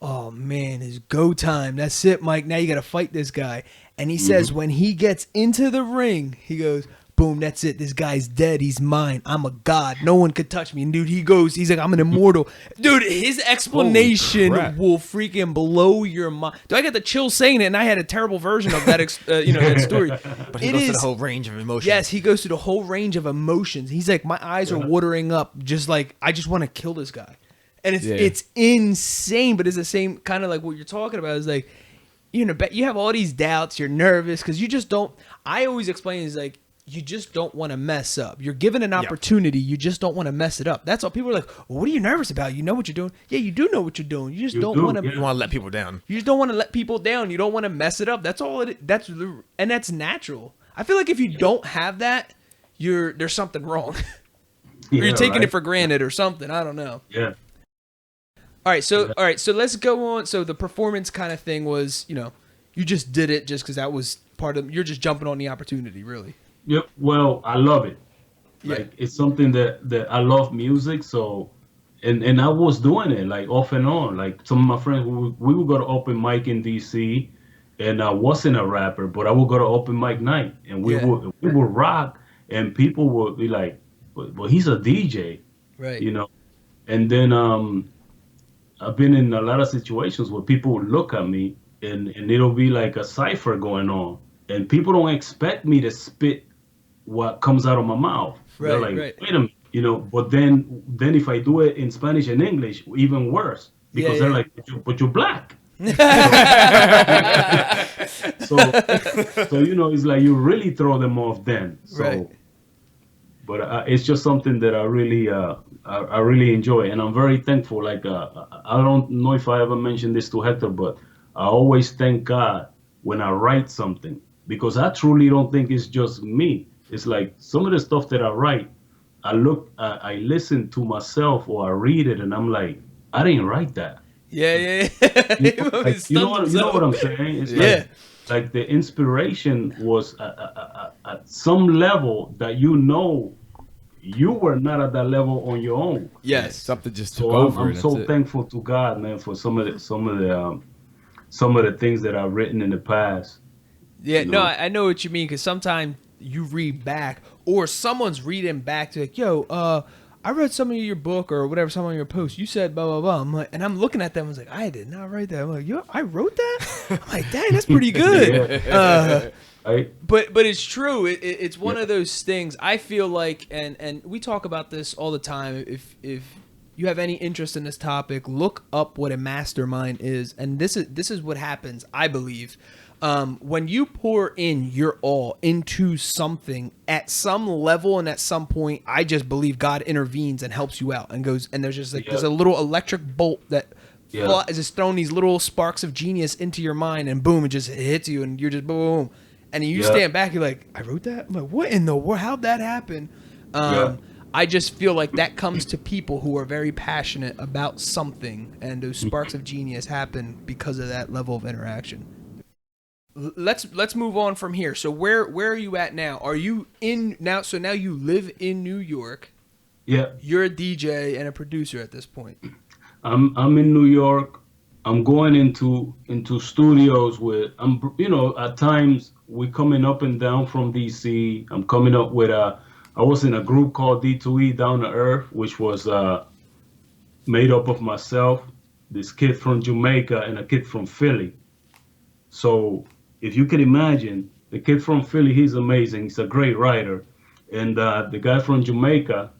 oh man, it's go time. That's it, Mike. Now you got to fight this guy. And he says when he gets into the ring, he goes, boom, that's it. This guy's dead. He's mine. I'm a god. No one could touch me. And dude, he's like, I'm an immortal. Dude, his explanation will freaking blow your mind. Do I get the chills saying it? And I had a terrible version of that, that story. But he goes through the whole range of emotions. Yes, he goes through the whole range of emotions. He's like, my eyes are watering up. Just like, I just want to kill this guy. And it's insane, but it's the same kind of like what you're talking about. Is like, you have all these doubts. You're nervous because you just don't. I always explain is like, you just don't want to mess up. You're given an opportunity. You just don't want to mess it up. That's all. People are like, well, what are you nervous about? You know what you're doing. Yeah, you do know what you're doing. You just don't want to. You want to let people down. You just don't want to let people down. You don't want to mess it up. That's all it. And that's natural. I feel like if you don't have that, there's something wrong. Or you're taking it for granted or something. I don't know. Yeah. All right. So let's go on. So the performance kind of thing was, you just did it just because that was part of. You're just jumping on the opportunity, really. Yep. Well, I love it. Like it's something that I love music. So, and I was doing it like off and on. Like some of my friends, we would go to open mic in DC, and I wasn't a rapper, but I would go to open mic night, and we would rock, and people would be like, "Well, he's a DJ," right? And then I've been in a lot of situations where people would look at me, and it'll be like a cipher going on, and people don't expect me to spit what comes out of my mouth. Right, They're like, right. wait a minute, but then if I do it in Spanish and English, even worse, because they're like, but you're black. so it's like you really throw them off then. So, right. But it's just something that I really enjoy, and I'm very thankful. Like I don't know if I ever mentioned this to Hector, but I always thank God when I write something, because I truly don't think it's just me. It's like some of the stuff that I write, I listen to myself or I read it and I'm like, I didn't write that. Yeah. You know what I'm saying? It's like the inspiration was at some level that you were not at that level on your own. Yes, something just took so over. I'm so thankful to God, man, for some of the things that I've written in the past. Yeah, no, I know what you mean, because sometimes you read back or someone's reading back to like, yo, I read some of your book or whatever, some of your posts. You said blah, blah, blah. I'm like, and I'm looking at them. I was like, I did not write that. I'm like, yo, I wrote that? I'm like, dang, that's pretty good. But it's true. It's one of those things. I feel like, and we talk about this all the time. If you have any interest in this topic, look up what a mastermind is. And this is what happens, I believe. When you pour in your all into something at some level and at some point, I just believe God intervenes and helps you out and goes, and there's just like, there's a little electric bolt that is just throwing these little sparks of genius into your mind, and boom, it just hits you and you're just boom. And you stand back, you're like, I wrote that? I'm like, what in the world? How'd that happen? I just feel like that comes to people who are very passionate about something, and those sparks of genius happen because of that level of interaction. Let's move on from here. So where are you at now? Are you in now? So now you live in New York. Yeah. You're a DJ and a producer at this point. I'm in New York. I'm going into studios with at times we're coming up and down from DC. I'm coming up with I was in a group called D2E Down to Earth, which was made up of myself, this kid from Jamaica, and a kid from Philly. So if you can imagine, the kid from Philly, he's amazing. He's a great writer. And the guy from Jamaica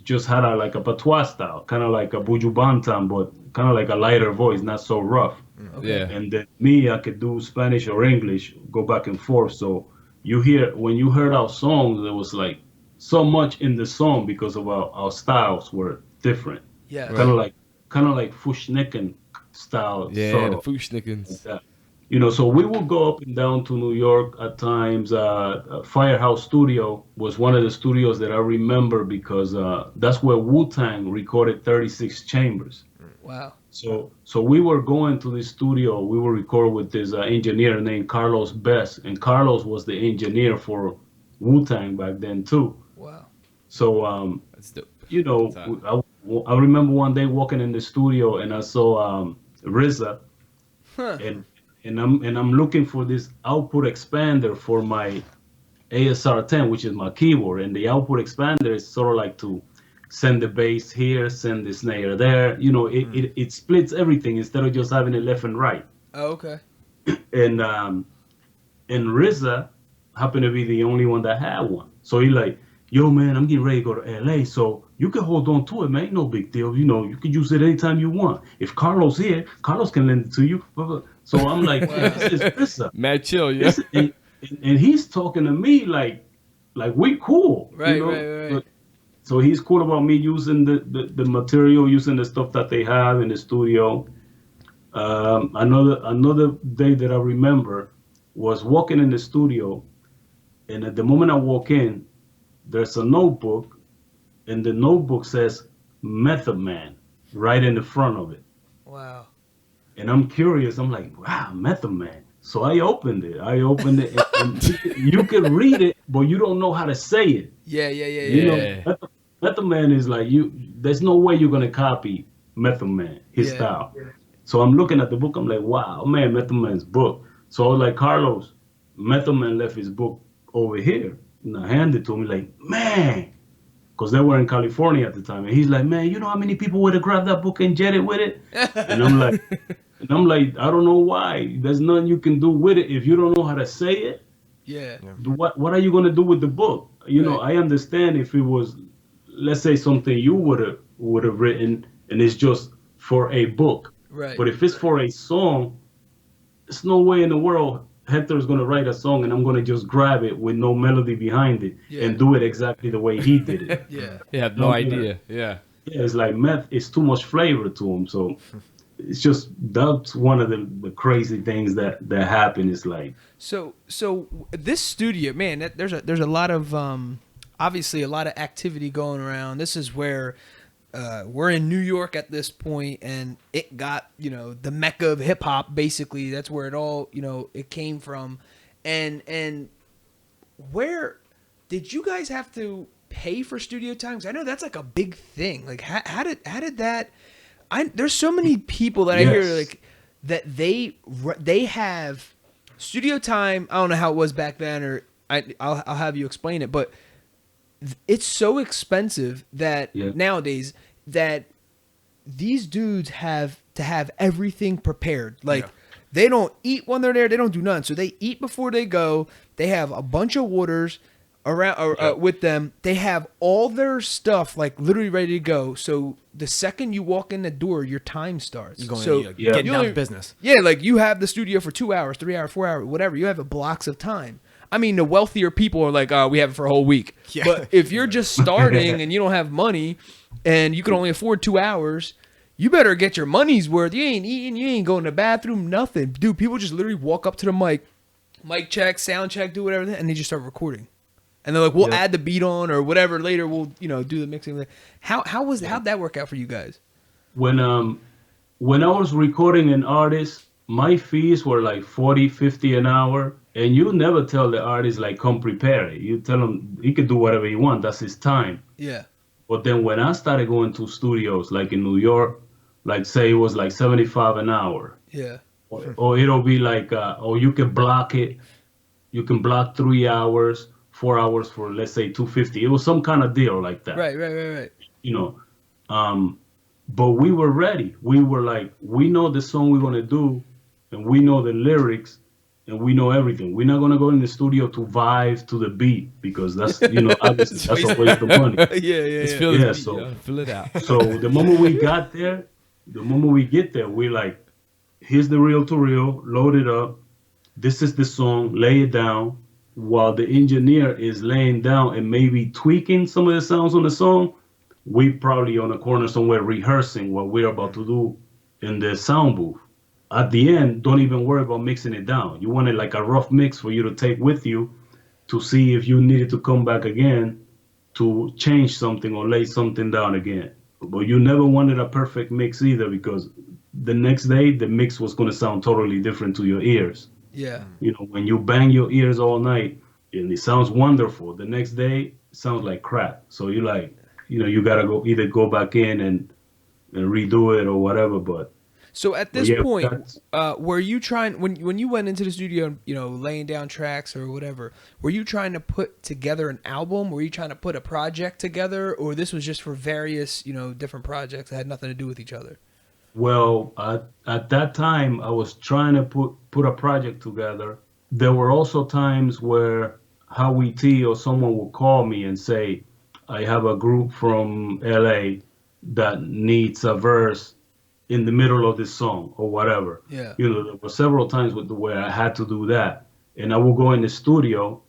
just had like a patois style, kind of like a Buju Banton, but kind of like a lighter voice, not so rough. Okay. Yeah. And then me, I could do Spanish or English, go back and forth. So when you heard our songs, there was like so much in the song because of our styles were different. Yeah. Kind of like Fushnicken style. Yeah, sort the of, like Fushnickens. that. You know, so we would go up and down to New York at times. Firehouse Studio was one of the studios that I remember because that's where Wu-Tang recorded 36 Chambers. Wow. So we were going to this studio. We were record with this engineer named Carlos Best, and Carlos was the engineer for Wu-Tang back then too. Wow. So That's dope. you know, I remember one day walking in the studio and I saw RZA, Huh. and I'm looking for this output expander for my ASR 10, which is my keyboard, and the output expander is sort of like to send the bass here, send the snare there. You know, it splits everything instead of just having it left and right. Oh, okay. And RZA happened to be the only one that had one. So he like, yo man, I'm getting ready to go to LA, so you can hold on to it, man. Ain't no big deal. You know, you can use it anytime you want. If Carlos here, Carlos can lend it to you. So I'm like, yeah, this is RZA. Mad chill, yeah. And he's talking to me like we cool. Right, you know? right. But, so he's cool about me using the material, using the stuff that they have in the studio. Another day that I remember was walking in the studio, and at the moment I walk in, there's a notebook, and the notebook says Method Man right in the front of it. Wow. And I'm curious. I'm like, wow, Method Man. So I opened it, and you can read it, but you don't know how to say it. Yeah. You know, Method Man is like there's no way you're gonna copy Method Man, his style. So I'm looking at the book. I'm like, wow, man, Method Man's book. So I was like, Carlos, Method Man left his book over here, and I handed it to him. Like, man, because they were in California at the time, and he's like, man, you know how many people would have grabbed that book and jet it with it? And I'm like, I don't know why. There's nothing you can do with it if you don't know how to say it. Yeah. What are you gonna do with the book? You know, I understand if it was, let's say, something you would have written, and it's just for a book. Right. But if it's for a song, there's no way in the world Hector's gonna write a song and I'm gonna just grab it with no melody behind it and do it exactly the way he did it. Yeah. You have no idea. Yeah. Yeah, it's like meth. It's too much flavor to him. So it's just, that's one of the crazy things that happen. Is like, So this studio, man, there's a lot of obviously a lot of activity going around. This is where we're in New York at this point, and it got, you know, the mecca of hip hop. Basically, that's where it all, you know, it came from. And where did you guys have to pay for studio time? 'Cause I know that's like a big thing. Like how did that? There's so many people that I hear like that they have studio time. I don't know how it was back then, or I'll have you explain it, but it's so expensive that nowadays that these dudes have to have everything prepared. Like they don't eat when they're there. They don't do none. So they eat before they go. They have a bunch of waters around with them. They have all their stuff like literally ready to go. So the second you walk in the door, your time starts. You're going so getting down to business. Yeah, like you have the studio for 2 hours, 3 hours, 4 hours, whatever. You have blocks of time. I mean, the wealthier people are like, we have it for a whole week. Yeah. But if you're just starting and you don't have money and you can only afford 2 hours, you better get your money's worth. You ain't eating, you ain't going to the bathroom, nothing. Dude, people just literally walk up to the mic check, sound check, do whatever, and they just start recording. And they're like, we'll add the beat on or whatever later. We'll, you know, do the mixing. How'd that work out for you guys? when I was recording an artist, my fees were like 40, 50 an hour. And you never tell the artist, like, come prepare it. You tell him he could do whatever he wants. That's his time. Yeah. But then when I started going to studios, like in New York, like say it was like 75 an hour. Yeah. Or it'll be like, you can block it. You can block 3 hours, 4 hours for, let's say, $250. It was some kind of deal like that. Right. You know, but we were ready. We were like, we know the song we're going to do, and we know the lyrics, and we know everything. We're not going to go in the studio to vibe to the beat, because that's, you know, obviously that's a waste of money. Yeah. Fill it out. So the moment we get there, we're like, here's the reel to reel, load it up. This is the song, lay it down. While the engineer is laying down and maybe tweaking some of the sounds on the song, we probably on a corner somewhere rehearsing what we're about to do in the sound booth. At the end, don't even worry about mixing it down. You want it like a rough mix for you to take with you to see if you needed to come back again to change something or lay something down again. But you never wanted a perfect mix either, because the next day the mix was going to sound totally different to your ears. Yeah. You know, when you bang your ears all night and it sounds wonderful, the next day it sounds like crap. So you like, you know, you got to either go back in and redo it or whatever. But so at this yeah, point, were you trying, when you went into the studio, you know, laying down tracks or whatever, were you trying to put together an album? Were you trying to put a project together, or this was just for various, you know, different projects that had nothing to do with each other? Well, at that time, I was trying to put a project together. There were also times where Howie T or someone would call me and say, I have a group from LA that needs a verse in the middle of this song or whatever. Yeah. You know, there were several times where I had to do that. And I would go in the studio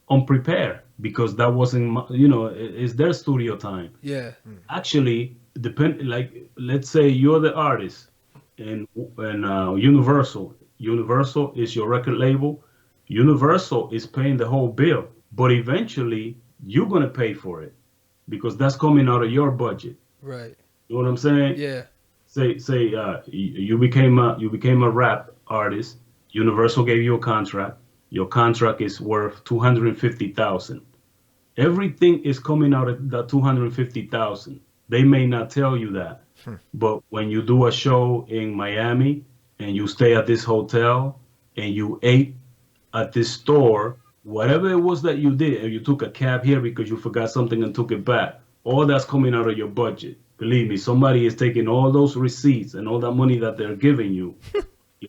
unprepared because that wasn't, you know, it's their studio time. Yeah. Actually, like, let's say you're the artist and Universal is your record label. Universal is paying the whole bill, but eventually you're going to pay for it because that's coming out of your budget. Right. You know what I'm saying? Yeah. Say you became a rap artist. Universal gave you a contract. Your contract is worth $250,000. Everything is coming out of that $250,000. They may not tell you that, but when you do a show in Miami and you stay at this hotel and you ate at this store, whatever it was that you did, and you took a cab here because you forgot something and took it back, all that's coming out of your budget. Believe me, somebody is taking all those receipts and all that money that they're giving you.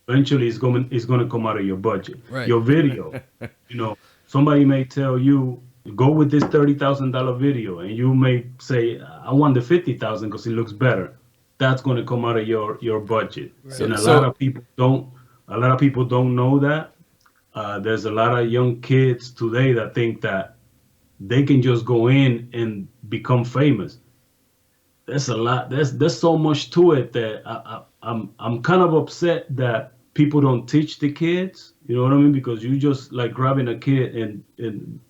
Eventually, it's going to come out of your budget. Right. Your video, you know, somebody may tell you, go with this $30,000 video, and you may say, I want the $50,000 because it looks better. That's going to come out of your budget. Right. And a lot of people don't know that. There's a lot of young kids today that think that they can just go in and become famous. There's a lot. There's so much to it that I'm kind of upset that people don't teach the kids. You know what I mean? Because you just like grabbing a kid and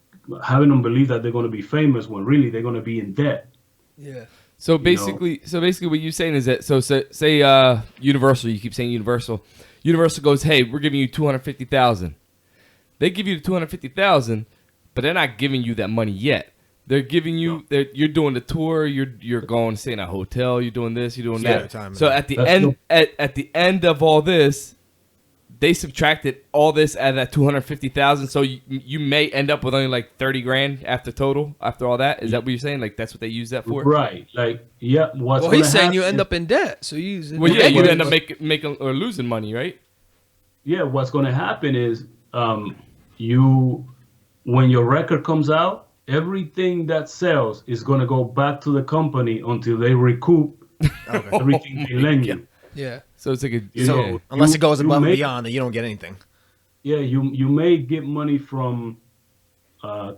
having them believe that they're going to be famous when really they're going to be in debt. Yeah. So basically, what you're saying is that say Universal, you keep saying Universal. Universal goes, hey, we're giving you $250,000. They give you the $250,000, but they're not giving you that money yet. They're giving you, you're doing the tour, you're going to stay in a hotel, you're doing this, you're doing that. So at the end, at the end of all this, they subtracted all this out of that $250,000. So you may end up with only like $30,000 after all that. Is that what you're saying? Like that's what they use that for? Right. Like, yeah. Well, he's saying you end up in debt. So you end up making or losing money, right? Yeah. What's going to happen is when your record comes out, everything that sells is going to go back to the company until they recoup everything they lend you. Yeah. So it's like unless it goes above and beyond, then you don't get anything. Yeah, you may get money from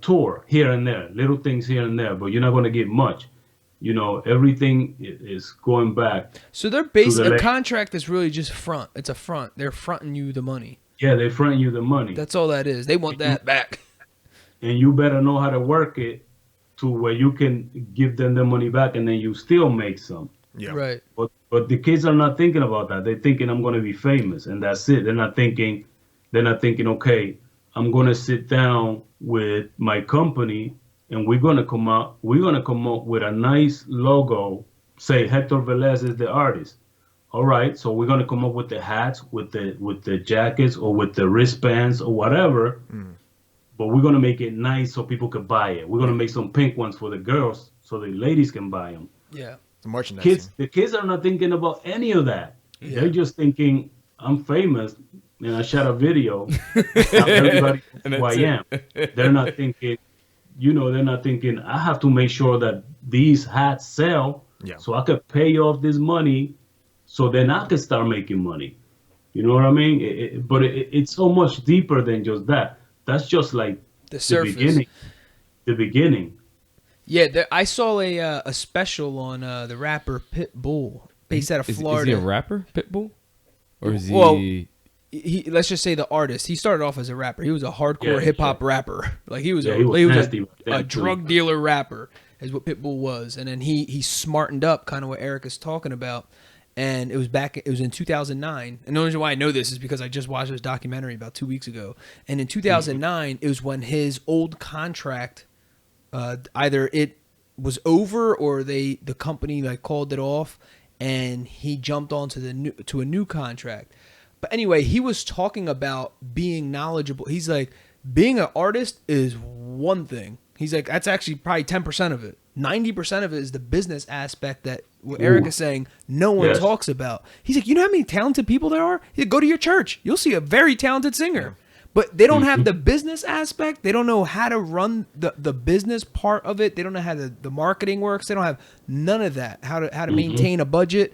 tour here and there, little things here and there, but you're not going to get much. You know, everything is going back. So their contract is really just front. It's a front. They're fronting you the money. Yeah, they're fronting you the money. That's all that is. They want that back. And you better know how to work it to where you can give them the money back and then you still make some. Yeah. Right. But the kids are not thinking about that. They're thinking I'm going to be famous and that's it. They're not thinking, okay, I'm going to sit down with my company and we're going to come up with a nice logo. Say Hector Velez is the artist. All right. So we're going to come up with the hats, with the jackets or with the wristbands or whatever. But we're going to make it nice so people can buy it. We're going to make some pink ones for the girls so the ladies can buy them. Yeah. The merchandising. The kids are not thinking about any of that. Yeah. They're just thinking, I'm famous and I shot a video. Now everybody knows who I am. They're not thinking, I have to make sure that these hats sell so I could pay off this money so then I can start making money. You know what I mean? But it's so much deeper than just that. That's just like The the surface. beginning. The beginning. Yeah, I saw a special on the rapper Pitbull, based out of Florida. Is he a rapper, Pitbull, or is he? Well, let's just say the artist. He started off as a rapper. He was a hardcore Yeah, hip hop rapper. Like he was he was nasty back a then, too. drug dealer rapper, is what Pitbull was. And then he smartened up, kind of what Eric is talking about. And it was in 2009. And the only reason why I know this is because I just watched this documentary about 2 weeks ago. And in 2009, it was when his old contract, either it was over or the company like called it off, and he jumped onto a new contract. But anyway, he was talking about being knowledgeable. He's like, being an artist is one thing. He's like, that's actually probably 10% of it. 90% of it is the business aspect that what Eric is saying no one talks about. He's like, you know how many talented people there are? He's like, go to your church. You'll see a very talented singer. But they don't have the business aspect. They don't know how to run the business part of it. They don't know how the marketing works. They don't have none of that. How to maintain a budget.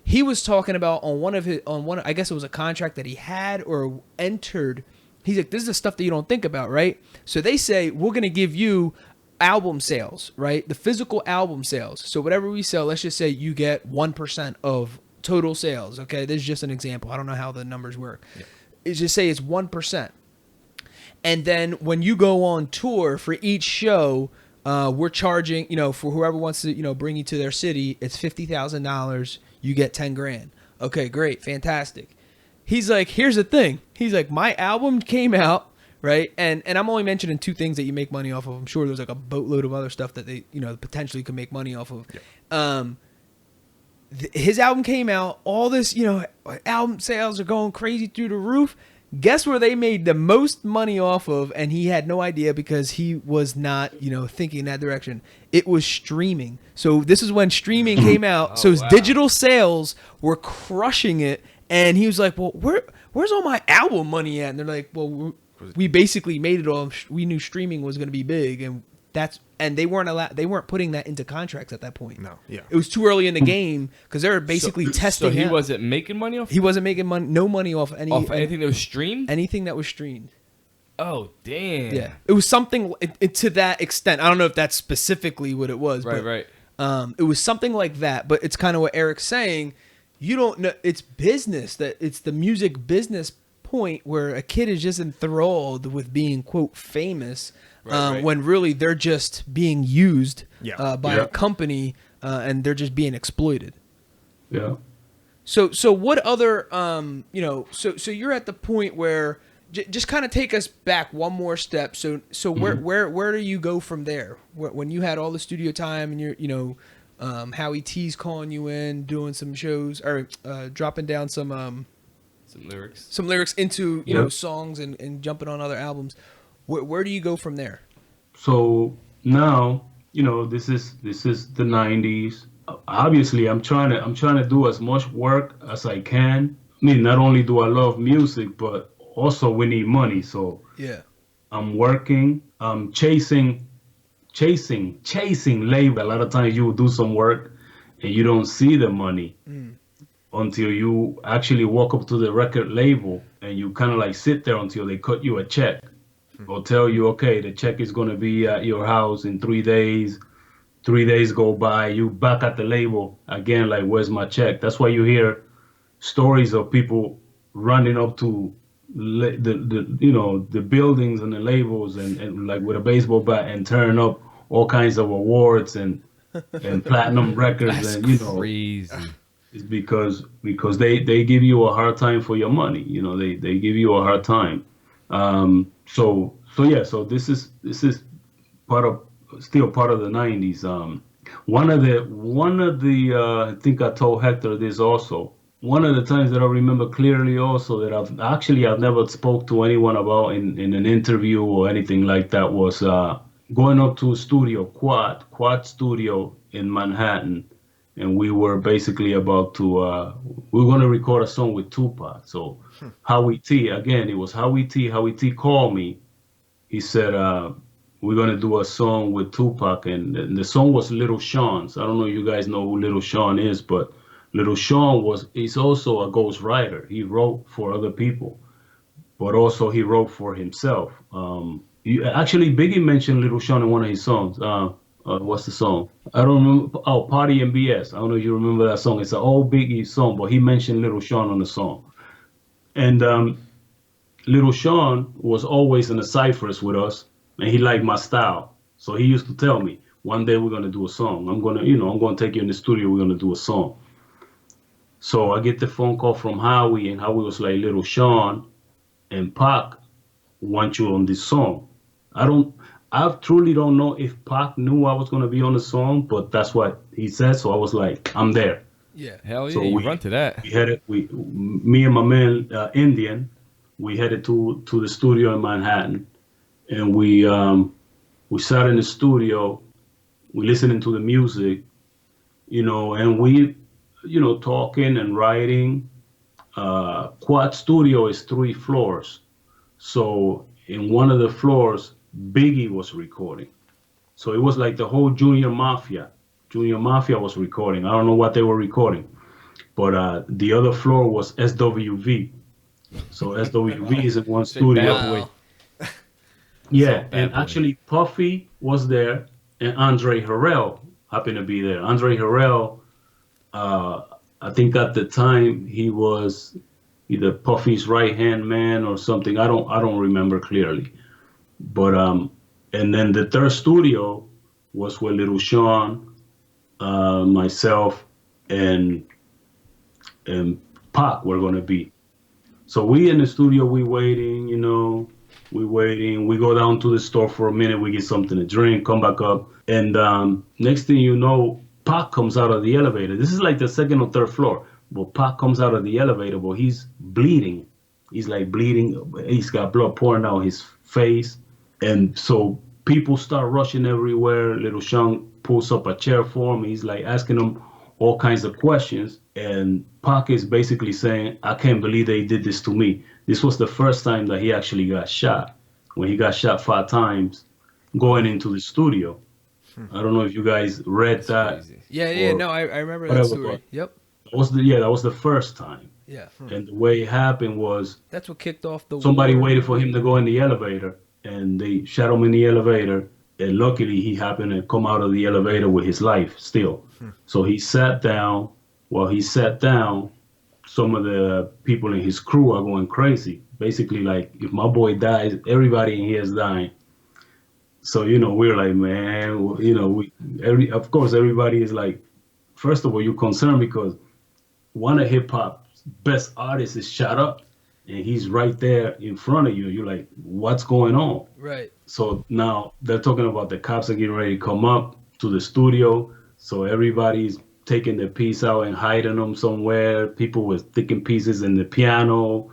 He was talking about on one I guess it was a contract that he had or entered. He's like, this is the stuff that you don't think about, right? So they say, we're going to give you album sales, right? The physical album sales. So whatever we sell, let's just say you get 1% of total sales. Okay, this is just an example. I don't know how the numbers work. Yeah. It's just say it's 1%. And then when you go on tour for each show, we're charging, for whoever wants to, bring you to their city, it's $50,000. You get 10 grand. Okay, great. Fantastic. He's like, here's the thing. He's like, my album came out, right? And I'm only mentioning two things that you make money off of. I'm sure there's like a boatload of other stuff that they, potentially could make money off of. Yeah. His album came out. All this, album sales are going crazy through the roof. Guess where they made the most money off of, and he had no idea because he was not, thinking in that direction. It was streaming. So this is when streaming came out. So his digital sales were crushing it, and he was like, "Well, where's all my album money at?" And they're like, "Well, we basically made it all. We knew streaming was going to be big, and they weren't putting that into contracts at that point. No, yeah, it was too early in the game because they were basically testing. So he wasn't making money off. He wasn't making money. No money off anything that was streamed. Anything that was streamed. Oh damn! Yeah, it was something to that extent. I don't know if that's specifically what it was. Right. It was something like that. But it's kind of what Eric's saying. You don't know. It's business. That it's the music business point where a kid is just enthralled with being quote famous. Right. When really they're just being used by a company and they're just being exploited. Yeah. So what other so you're at the point where just kind of take us back one more step. So where do you go from there? When you had all the studio time and you're Howie T's calling you in, doing some shows or dropping down some lyrics into songs and jumping on other albums. Where do you go from there? So now, this is the 90s. Obviously, I'm trying to do as much work as I can. I mean, not only do I love music, but also we need money. So yeah, I'm working. I'm chasing labor. A lot of times you will do some work and you don't see the money until you actually walk up to the record label and you kind of like sit there until they cut you a check. Or tell you, okay, the check is going to be at your house in 3 days. 3 days go by, you back at the label again, like, where's my check? That's why you hear stories of people running up to the buildings and the labels and like with a baseball bat and tearing up all kinds of awards and platinum records. That's and crazy. It's because they give you a hard time for your money. They give you a hard time. So this is still part of the 90s. One of the I think I told Hector this also. One of the times that I remember clearly also that I've never spoke to anyone about in an interview or anything like that was going up to a studio, Quad Studio in Manhattan, and we were basically about to we were going to record a song with Tupac. So Howie T, again, it was Howie T. Howie T called me. He said, we're going to do a song with Tupac, and the song was Little Sean's. I don't know if you guys know who Little Sean is, but Little Sean he's also a ghostwriter. He wrote for other people, but also he wrote for himself. Actually, Biggie mentioned Little Sean in one of his songs. What's the song? I don't remember. Oh, Party and BS. I don't know if you remember that song. It's an old Biggie song, but he mentioned Little Sean on the song. And Little Sean was always in the ciphers with us, and he liked my style. So he used to tell me, one day we're gonna do a song. I'm gonna take you in the studio. We're gonna do a song. So I get the phone call from Howie, and Howie was like, Little Sean and Pac want you on this song. I truly don't know if Pac knew I was gonna be on the song, but that's what he said. So I was like, I'm there. Yeah. Hell yeah, So you run to that. Me and my man Indian, we headed to the studio in Manhattan, and we sat in the studio, we listening to the music, and we, talking and writing. Quad Studio is 3 floors, so in one of the floors, Biggie was recording. So it was like the whole Junior Mafia. Junior Mafia was recording. I don't know what they were recording, but the other floor was SWV. So SWV is in one studio. Wow. Yeah, and actually Puffy was there, and Andre Harrell happened to be there. Andre Harrell, I think at the time he was either Puffy's right hand man or something. I don't remember clearly, but and then the third studio was where Little Sean, myself, and Pac were gonna be. So we in the studio, we waiting, we waiting. We go down to the store for a minute. We get something to drink, come back up. And next thing you know, Pac comes out of the elevator. This is like the second or third floor. But Pac comes out of the elevator, but he's bleeding. He's like bleeding. He's got blood pouring out his face. And so people start rushing everywhere. Little Sean pulls up a chair for him. He's like asking him all kinds of questions. And Pac is basically saying, I can't believe they did this to me. This was the first time that he actually got shot. When he got shot 5 times going into the studio. I don't know if you guys read that. Crazy. Yeah. No, I remember that whatever, story. Yep. That was the first time. Yeah. And the way it happened was That's what kicked off the somebody war. waited for him to go in the elevator, and they shot him in the elevator. And luckily, he happened to come out of the elevator with his life still. So he sat down. While he sat down, some of the people in his crew are going crazy. Basically, like, if my boy dies, everybody in here is dying. So, we're like, man, of course, everybody is like, first of all, you're concerned because one of hip hop's best artists is shot up and he's right there in front of you. You're like, what's going on? Right. So now they're talking about the cops are getting ready to come up to the studio. So everybody's taking their piece out and hiding them somewhere. People were sticking pieces in the piano,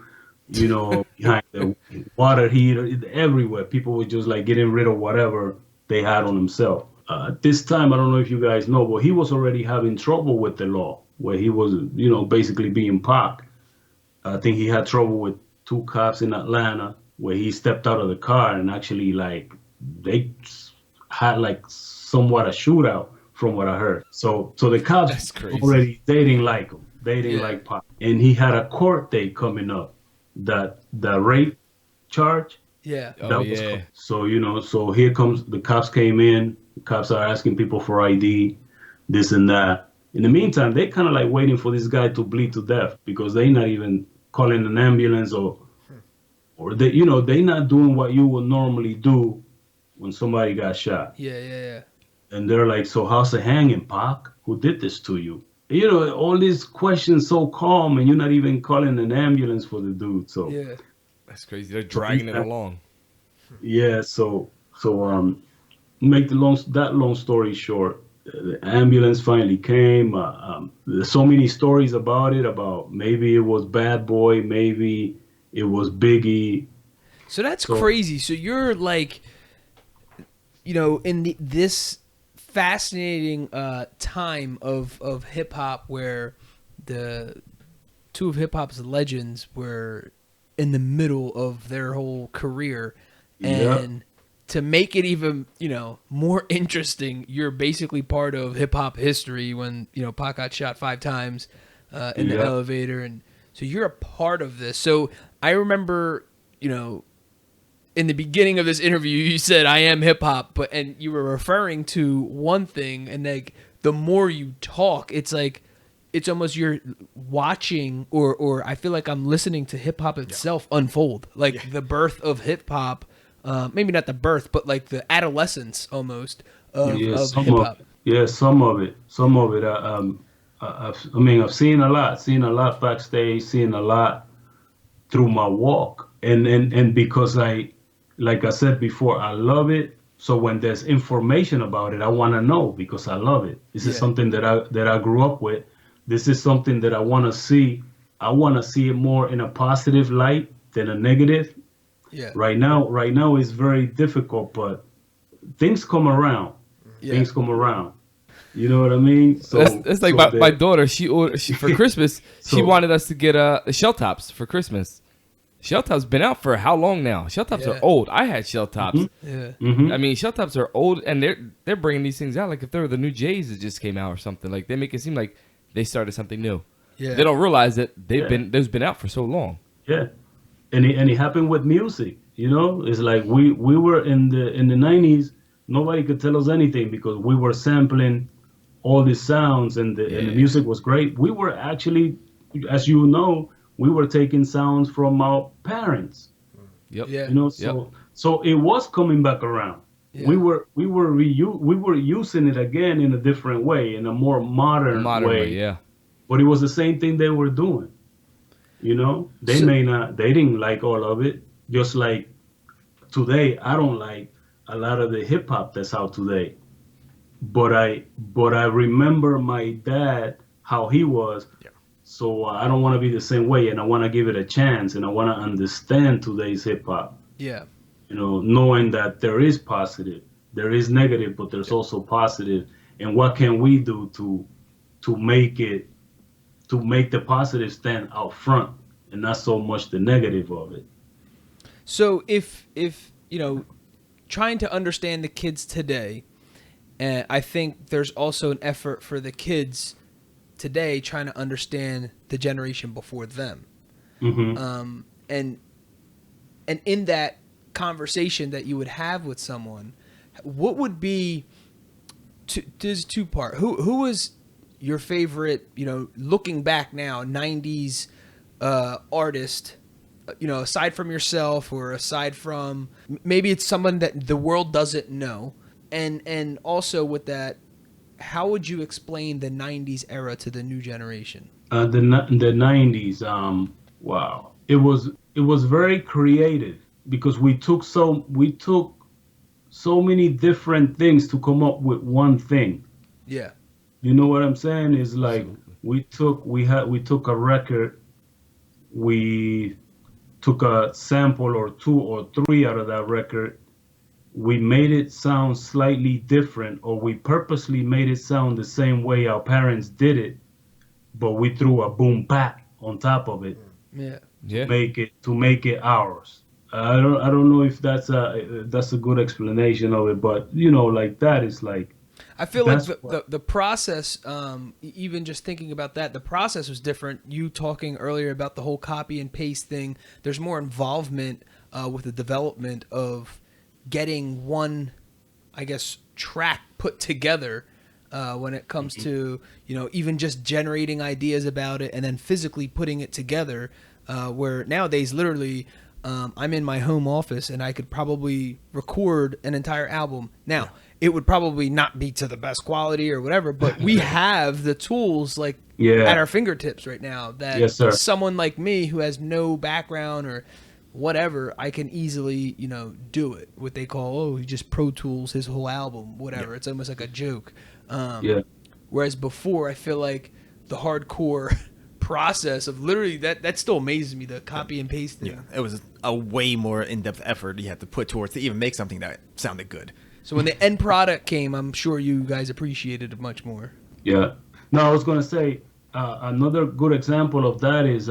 behind the water heater, everywhere. People were just like getting rid of whatever they had on themselves. This time, I don't know if you guys know, but he was already having trouble with the law, where he was, basically being Pac. I think he had trouble with 2 cops in Atlanta, where he stepped out of the car and actually, like, they had like somewhat a shootout, from what I heard. So the cops already they didn't like him. They didn't like Pac, and he had a court date coming up. That the rape charge. Yeah. So so here comes the cops came in. The cops are asking people for ID, this and that. In the meantime, they kind of like waiting for this guy to bleed to death because they not even calling an ambulance or they they not doing what you would normally do when somebody got shot. Yeah. And they're like, so how's the hanging, Pac? Who did this to you? All these questions so calm, and you're not even calling an ambulance for the dude. So yeah, that's crazy. They're dragging it along. Yeah. So make the long story short, the ambulance finally came. There's so many stories about it. About maybe it was Bad Boy, maybe it was Biggie. So that's crazy. So you're like, in this fascinating time of hip hop where the 2 of hip hop's legends were in the middle of their whole career, and to make it even more interesting, you're basically part of hip hop history when Pac got shot 5 times. in the elevator, and so you're a part of this. So I remember, in the beginning of this interview, you said I am hip hop, and you were referring to one thing, and like the more you talk, it's like it's almost you're watching, or I feel like I'm listening to hip hop itself unfold, like the birth of hip hop. Maybe not the birth, but like the adolescence almost of hip hop. Yeah, some of it. I've seen a lot backstage, seen a lot through my walk, and because like I said before, I love it. So when there's information about it, I want to know because I love it. This is something that I grew up with. This is something that I want to see. I want to see it more in a positive light than a negative. Yeah. Right now it's very difficult, but things come around. Yeah. Things come around. You know what I mean? So that's like my daughter. She for Christmas she wanted us to get shell tops for Christmas. Shell tops been out for how long now? Shell tops are old. I had shell tops. Mm-hmm. Yeah. Mm-hmm. I mean, shell tops are old, and they're bringing these things out like if they were the new J's that just came out or something. Like they make it seem like they started something new. Yeah. They don't realize that those been out for so long. Yeah. And it happened with music, It's like we were in the 90s, nobody could tell us anything because we were sampling all these sounds and the music was great. We were actually, as you know, we were taking sounds from our parents. Yep. Yeah. So it was coming back around. Yeah. We were using it again in a different way, in a more modern way. Yeah. But it was the same thing they were doing. They didn't like all of it. Just like today, I don't like a lot of the hip hop that's out today. But I remember my dad, how he was. Yeah. So I don't want to be the same way, and I want to give it a chance, and I want to understand today's hip hop. Yeah. Knowing that there is positive, there is negative, but there's also positive. And what can we do to make the positive stand out front and not so much the negative of it? So if trying to understand the kids today, and I think there's also an effort for the kids today trying to understand the generation before them. Mm-hmm. And in that conversation that you would have with someone, what would be there's two part. Who was your favorite, looking back now, 90s artist, aside from yourself or aside from maybe it's someone that the world doesn't know, and also with that, how would you explain the 90s era to the new generation? The 90s, wow, it was very creative because we took so many different things to come up with one thing. Yeah. You know what I'm saying? Is like we took a record, we took a sample or two or three out of that record, we made it sound slightly different, or we purposely made it sound the same way our parents did it, but we threw a boom bap on top of it. Yeah. To make it ours. I don't know if that's a good explanation of it, but like that is like. I feel like the process, even just thinking about that, the process was different. You talking earlier about the whole copy and paste thing. There's more involvement with the development of getting one, I guess, track put together when it comes to, even just generating ideas about it and then physically putting it together. Where nowadays, literally, I'm in my home office and I could probably record an entire album. Now, it would probably not be to the best quality or whatever, but we have the tools at our fingertips right now that someone like me who has no background or whatever, I can easily, do it. What they call, he just Pro Tools his whole album, whatever. Yeah. It's almost like a joke. Whereas before, I feel like the hardcore process of literally that still amazes me, the copy and paste thing. Yeah, it was a way more in-depth effort you had to put towards to even make something that sounded good. So when the end product came, I'm sure you guys appreciated it much more. Yeah. No, I was going to say another good example of that is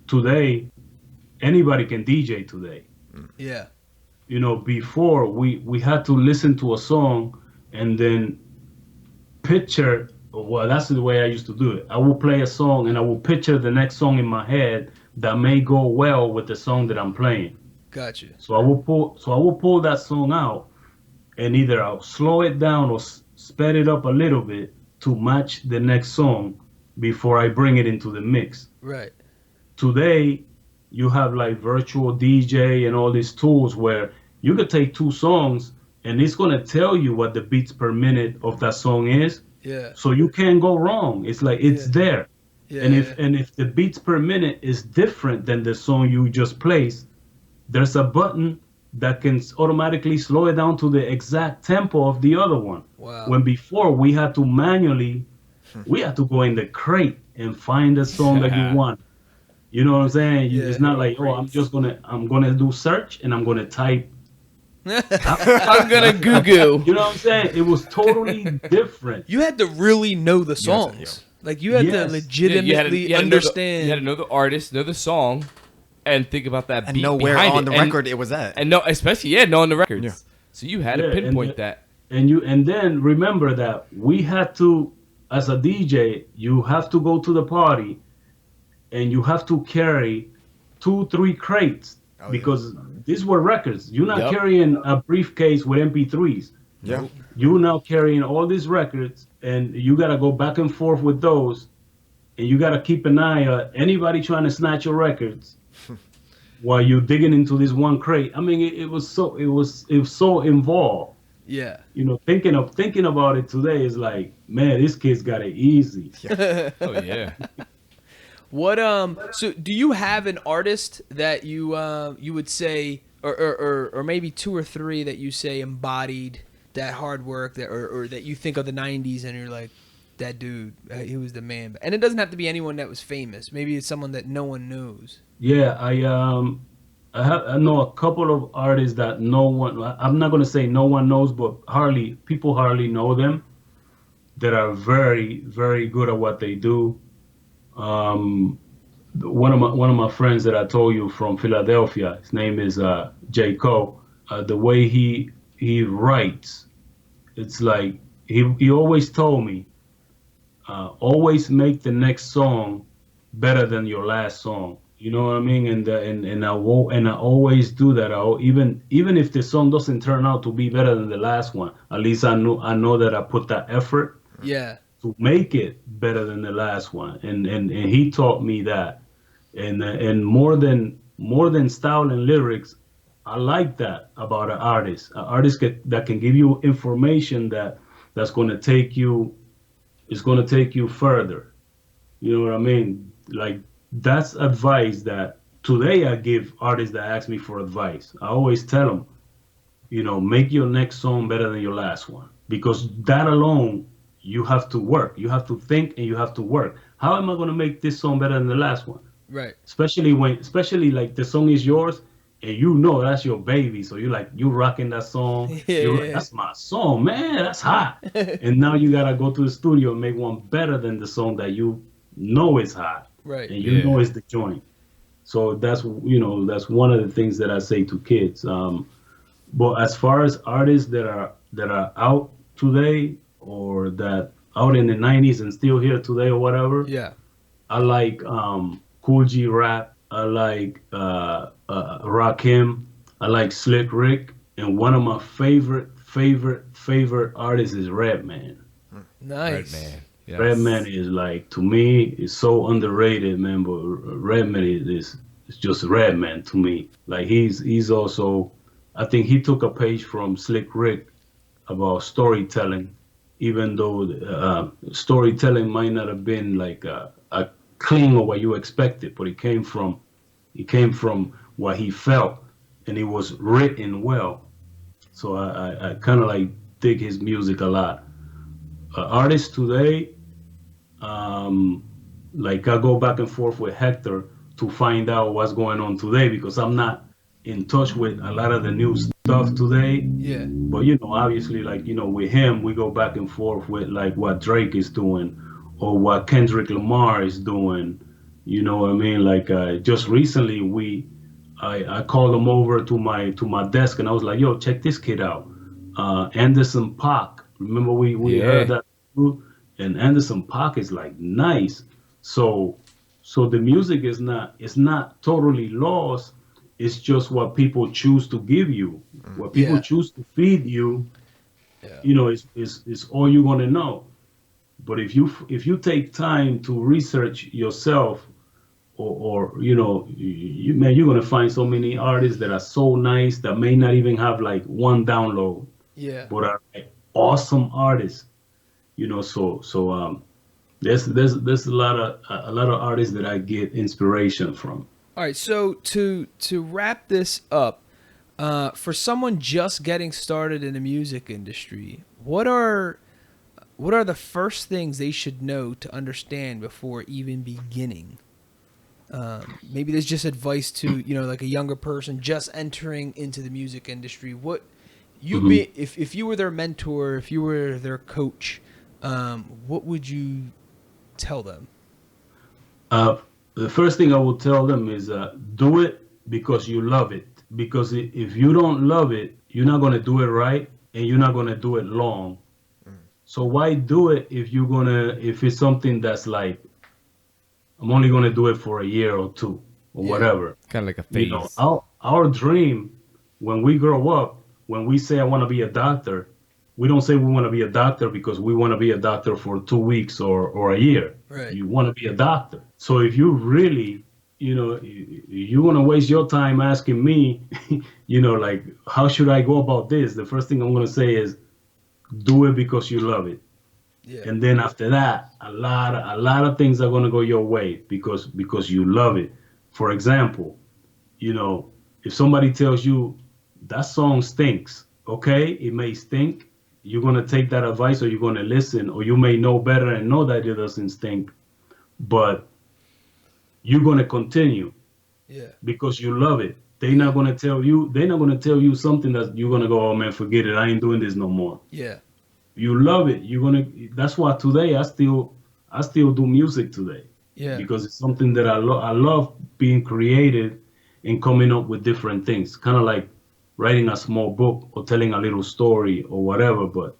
today, anybody can DJ today. Yeah. Before we had to listen to a song and then picture Well, that's the way I used to do it. I will play a song and I will picture the next song in my head that may go well with the song that I'm playing. Gotcha. So I will pull that song out, and either I'll slow it down or sped it up a little bit to match the next song before I bring it into the mix. Right. Today, you have like virtual DJ and all these tools where you could take two songs and it's gonna tell you what the beats per minute of that song is. Yeah. So you can't go wrong. It's like it's there. Yeah. And if the beats per minute is different than the song you just placed, there's a button that can automatically slow it down to the exact tempo of the other one. Wow. When before we had to manually, we had to go in the crate and find the song that you want. You know what I'm saying? Yeah. It's not like, oh, I'm gonna do search and I'm gonna type. I'm gonna goo. You know what I'm saying? It was totally different. You had to really know the songs. Yeah. Like you had to Yes. legitimately understand. You had to know the artist, know the song, and think about that And beat know where behind on it. the record it was at. And know, especially knowing the records. Yeah. So you had to Yeah, pinpoint that. And then remember that we had to, as a DJ, you have to go to the party and you have to carry 2-3 crates because these were records. You're not Yep. carrying a briefcase with MP3s. Yeah. You're now carrying all these records and you got to go back and forth with those, and you got to keep an eye on anybody trying to snatch your records while you're digging into this one crate. I mean, it was so involved. Yeah. You know, thinking about it today is like, man, this kid's got it easy. Oh yeah. What so do you have an artist that you you would say or maybe two or three that you say embodied that hard work that or that you think of the 90s and you're like that dude he was the man, and it doesn't have to be anyone that was famous, maybe it's someone that no one knows. Yeah, I know a couple of artists that no one, I'm not gonna say no one knows, but people hardly know them, that are very, very good at what they do. One of my friends that I told you from Philadelphia, his name is J. Cole. The way he writes, it's like he always told me, always make the next song better than your last song. You know what I mean? And I always do that. Even if the song doesn't turn out to be better than the last one, at least I know that I put that effort. Yeah. To make it better than the last one, and he taught me that, and more than style and lyrics, I like that about an artist that can give you information that's going to take you, is going to take you further. You know what I mean? Like that's advice that today I give artists that ask me for advice. I always tell them, you know, make your next song better than your last one, because that alone. You have to work. You have to think and you have to work. How am I going to make this song better than the last one? Right. Especially like the song is yours and you know that's your baby. So you rocking that song. Yeah. Like, that's my song, man. That's hot. And now you got to go to the studio and make one better than the song that you know is hot. Right. And you know it's the joint. So that's one of the things that I say to kids. But as far as artists that are out today, or that out in the 90s and still here today or whatever. Yeah. I like Cool G Rap. I like Rakim. I like Slick Rick. And one of my favorite artists is Redman. Nice. Redman. Yes. Redman is like, to me, is so underrated, man. But Redman is just Redman to me. Like he's also, I think he took a page from Slick Rick about storytelling. Even though storytelling might not have been like a clean of what you expected, but it came from what he felt, and it was written well. So I kind of like dig his music a lot. Artists today, like I go back and forth with Hector to find out what's going on today, because I'm not in touch with a lot of the new stuff today. Yeah. But obviously, like with him, we go back and forth with like what Drake is doing or what Kendrick Lamar is doing. You know what I mean? Like just recently, I called him over to my desk and I was like, "Yo, check this kid out, Anderson .Paak." Remember we heard that? and Anderson .Paak is like nice. So the music is not, it's not totally lost. It's just what people choose to give you, what people Yeah. choose to feed you. Yeah. You know, is all you're gonna know. But if you take time to research yourself, or you know, man, you're gonna find so many artists that are so nice that may not even have like one download, Yeah. but are like awesome artists. You know, there's a lot of artists that I get inspiration from. All right, so to wrap this up, for someone just getting started in the music industry, what are the first things they should know to understand before even beginning? Maybe there's just advice to, you know, like a younger person just entering into the music industry. What you Mhm. be if you were their mentor, if you were their coach, what would you tell them? Uh, the first thing I will tell them is do it because you love it. Because if you don't love it, you're not gonna do it right, and you're not gonna do it long. So why do it if it's something that's like, I'm only gonna do it for a year or two or Yeah. whatever. Kind of like a You know, phase. our dream when we grow up, when we say I want to be a doctor, we don't say we want to be a doctor because we want to be a doctor for 2 weeks or a year. Right. You want to be a doctor. So if you really, you know, you want to waste your time asking me, you know, like, how should I go about this? The first thing I'm going to say is do it because you love it. Yeah. And then after that, a lot of things are going to go your way because you love it. For example, you know, if somebody tells you that song stinks, okay, it may stink. You're gonna take that advice, or you're gonna listen, or you may know better and know that it doesn't stink, but you're gonna continue Yeah. because you love it. They're not gonna tell you something that you're gonna go, oh man, forget it. I ain't doing this no more. Yeah. You love it. That's why today I still do music today Yeah. because it's something that I love being creative and coming up with different things, kind of like writing a small book or telling a little story or whatever. But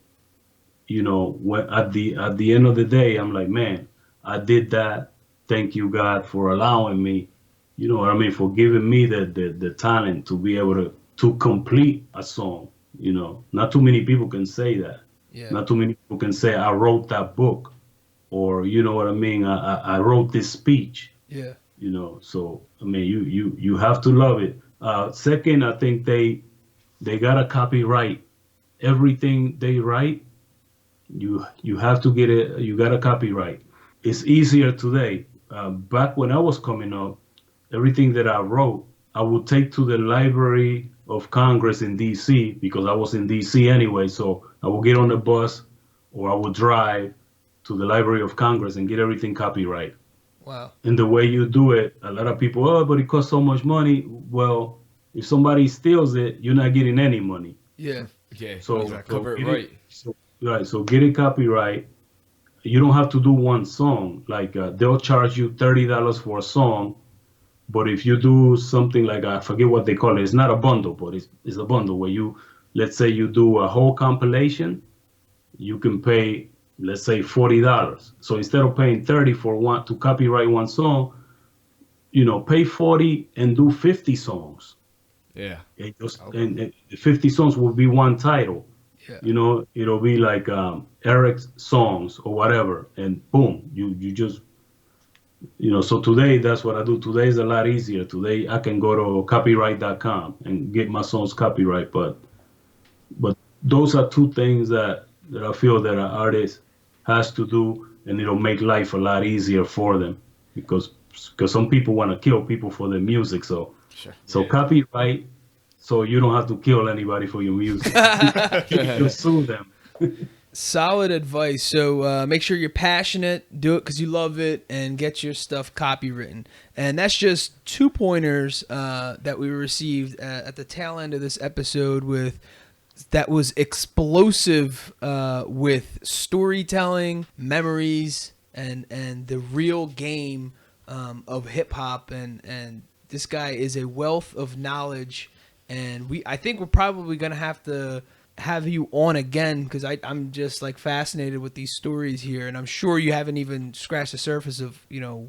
you know, when at the end of the day, I'm like, man, I did that. Thank you, God, for allowing me. You know what I mean? For giving me the talent to be able to complete a song. You know, not too many people can say that. Yeah. Not too many people can say I wrote that book, or you know what I mean. I wrote this speech. Yeah. You know, so I mean, you have to love it. Second, I think they gotta copyright everything they write. You have to get it. You gotta copyright. It's easier today. Back when I was coming up, everything that I wrote, I would take to the Library of Congress in D.C. because I was in D.C. anyway. So I would get on the bus or I would drive to the Library of Congress and get everything copyright. Wow. And the way you do it, a lot of people, oh, but it costs so much money. Well, if somebody steals it, you're not getting any money. Yeah. Yeah, So, exactly. Cover it get right. right. So get it copyright. You don't have to do one song. Like they'll charge you $30 for a song, but if you do something like, I forget what they call it. It's not a bundle, but it's a bundle where you, let's say you do a whole compilation, you can pay, let's say $40. So instead of paying 30 for one to copyright one song, you know, pay 40 and do 50 songs. Yeah. And 50 songs will be one title. Yeah. You know, it'll be like Eric's songs or whatever, and boom, you just, you know. So today, that's what I do. Today is a lot easier. Today I can go to copyright.com and get my songs copyright. But those are two things that I feel that an artist has to do, and it'll make life a lot easier for them because some people want to kill people for their music. So Sure. so Yeah. copyright, so you don't have to kill anybody for your music. Just sue them. Solid advice. So make sure you're passionate, do it because you love it, and get your stuff copywritten. And that's just 2 pointers that we received at the tail end of this episode that was explosive with storytelling, memories, and the real game of hip hop. And this guy is a wealth of knowledge. And I think we're probably gonna have to have you on again because I'm just like fascinated with these stories here, and I'm sure you haven't even scratched the surface of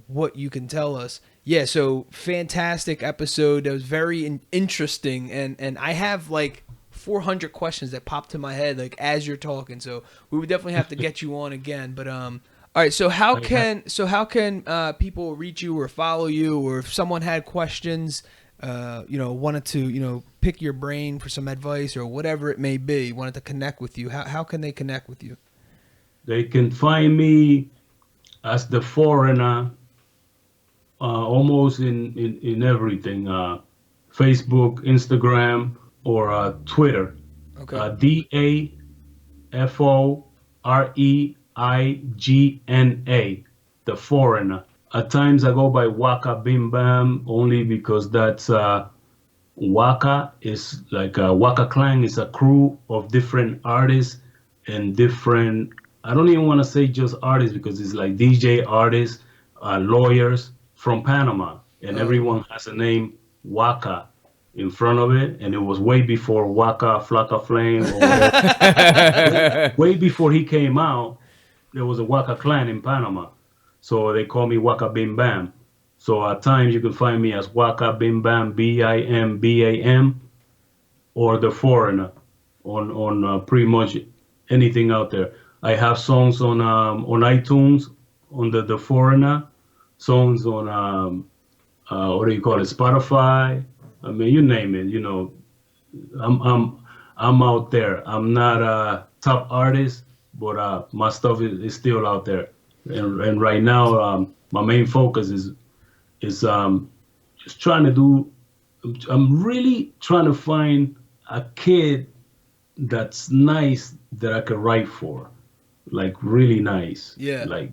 what you can tell us. Yeah, so fantastic episode. That was very interesting, and I have like 400 questions that pop to my head like as you're talking. So we would definitely have to get you on again. But all right. So how can people reach you or follow you, or if someone had questions, wanted to pick your brain for some advice or whatever it may be, wanted to connect with you, how can they connect with you? They can find me as the Foreigner, almost in everything, Facebook, Instagram, or Twitter. Okay. DAFOREIGNA, the Foreigner. At times I go by Waka Bim Bam only because that's Waka is like Waka Clan is a crew of different artists and different. I don't even want to say just artists because it's like DJ artists, lawyers from Panama, and everyone has a name Waka in front of it, and it was way before Waka Flocka Flame, or way before he came out. There was a Waka Clan in Panama, so they call me Waka Bim Bam. So at times you can find me as Waka Bim Bam, BIMBAM, or the Foreigner on pretty much anything out there. I have songs on iTunes on the Foreigner, songs on what do you call it, Spotify. I mean, you name it. I'm out there. I'm not a top artist, but my stuff is still out there. And right now, my main focus is just trying to do. I'm really trying to find a kid that's nice that I could write for, like really nice. Yeah. Like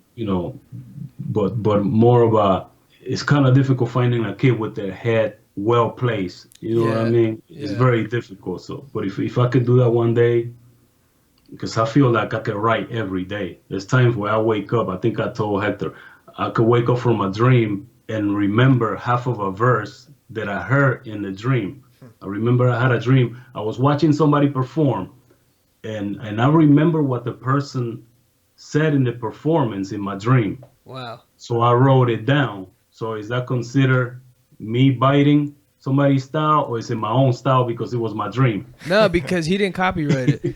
but more of a. It's kind of difficult finding a kid with their head well placed. You know what I mean? It's very difficult. So, but if I could do that one day, because I feel like I could write every day. There's times where I wake up. I think I told Hector, I could wake up from a dream and remember half of a verse that I heard in the dream. I remember I had a dream. I was watching somebody perform, and I remember what the person said in the performance in my dream. Wow. So I wrote it down. So is that considered me biting somebody's style, or is it my own style because it was my dream? No, because he didn't copyright it.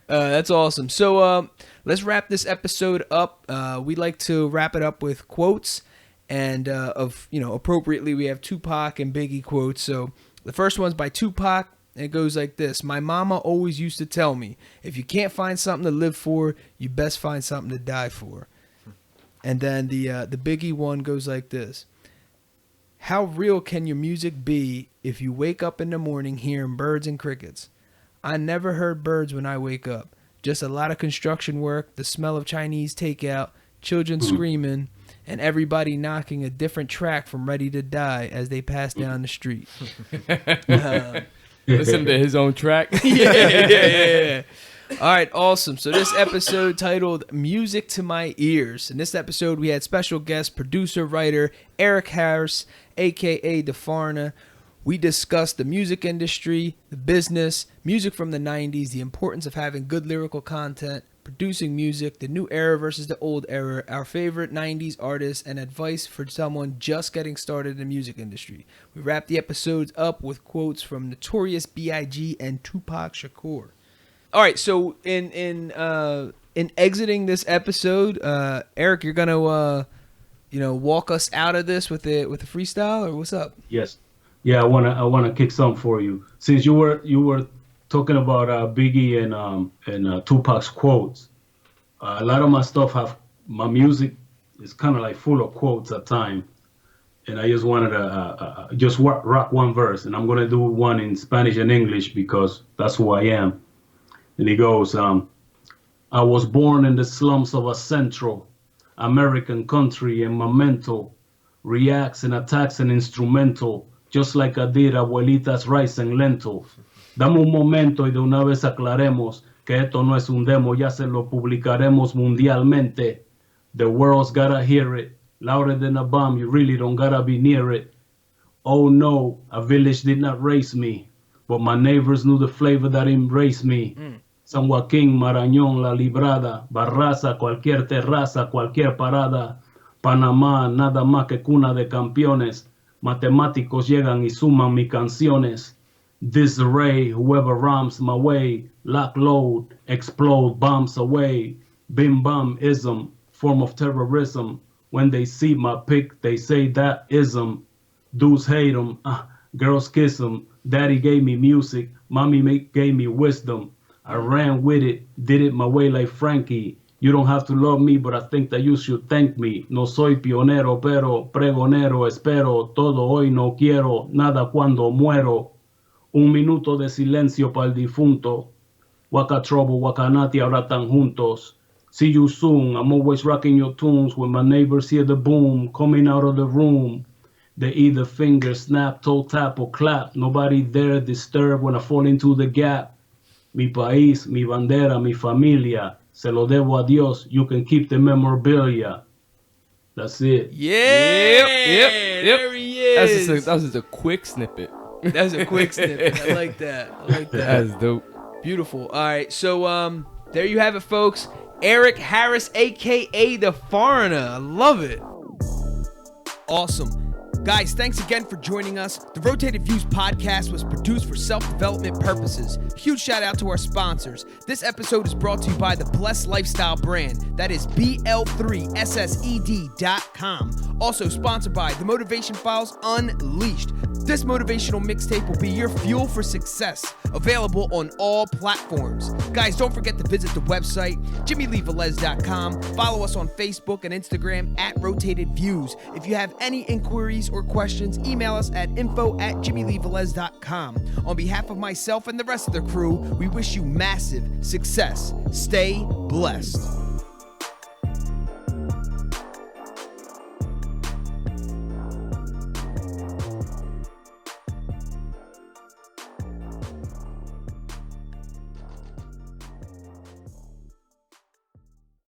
That's awesome. So let's wrap this episode up. We like to wrap it up with quotes, and appropriately we have Tupac and Biggie quotes. So the first one's by Tupac. And it goes like this: my mama always used to tell me, if you can't find something to live for, you best find something to die for. And then the Biggie one goes like this: how real can your music be if you wake up in the morning hearing birds and crickets? I never heard birds when I wake up. Just a lot of construction work, the smell of Chinese takeout, children screaming, and everybody knocking a different track from Ready to Die as they pass down the street. Listen to his own track. Yeah. All right, awesome. So this episode titled Music to My Ears. In this episode, we had special guest, producer, writer, Eric Harris, a.k.a. The Foreigner. We discussed the music industry, the business, music from the 90s, the importance of having good lyrical content, producing music, the new era versus the old era, our favorite 90s artists, and advice for someone just getting started in the music industry. We wrapped the episodes up with quotes from Notorious B.I.G. and Tupac Shakur. All right, so in exiting this episode, Eric, you're gonna walk us out of this with a freestyle, or what's up? Yes. Yeah, I wanna kick some for you. Since you were talking about Biggie and Tupac's quotes, a lot of my music is kind of like full of quotes at times, and I just wanted to just rock one verse, and I'm gonna do one in Spanish and English because that's who I am. And he goes, I was born in the slums of a Central American country, and my mental reacts and attacks an instrumental, just like I did abuelitas rice and lentils. Dame un momento y de una vez aclaremos que esto no es un demo, ya se lo publicaremos mundialmente. The world's gotta hear it, louder than a bomb, you really don't gotta be near it. Oh no, a village did not raise me. but my neighbors knew the flavor that embraced me. San Joaquín, Marañón, La Librada, Barraza, cualquier terraza, cualquier parada. Panamá, nada más que cuna de campeones. Matemáticos llegan y suman mis canciones. Disarray, whoever rhymes my way. Lock, load, explode, bombs away. Bim bam ism, form of terrorism. When they see my pic, they say that ism. Dudes hate 'em, girls kiss 'em. Daddy gave me music, mommy gave me wisdom. I ran with it, did it my way like Frankie. You don't have to love me, but I think that you should thank me. No soy pionero, pero pregonero, espero. Todo hoy no quiero, nada cuando muero. Un minuto de silencio para el difunto. Waka Trouble, Wakanati ahora tan juntos. See you soon, I'm always rocking your tunes. When my neighbors hear the boom coming out of the room. They either finger snap, toe tap, or clap. Nobody there disturbed when I fall into the gap. Mi país, mi bandera, mi familia. Se lo debo a Dios. You can keep the memorabilia. That's it. Yeah. Yep. There he is. That was just a quick snippet. That's a quick snippet. I like that. That's dope. Beautiful. All right. So there you have it, folks. Eric Harris, a.k.a. The Foreigner. I love it. Awesome. Guys, thanks again for joining us. The Rotated Views podcast was produced for self-development purposes. Huge shout out to our sponsors. This episode is brought to you by the Blessed Lifestyle brand. That is BL3SSED.com. Also sponsored by The Motivation Files Unleashed. This motivational mixtape will be your fuel for success. Available on all platforms. Guys, don't forget to visit the website, JimmyleeVelez.com. Follow us on Facebook and Instagram at Rotated Views. If you have any inquiries or questions, email us at info@JimmyleeVelez.com. On behalf of myself and the rest of the crew, we wish you massive success. Stay blessed.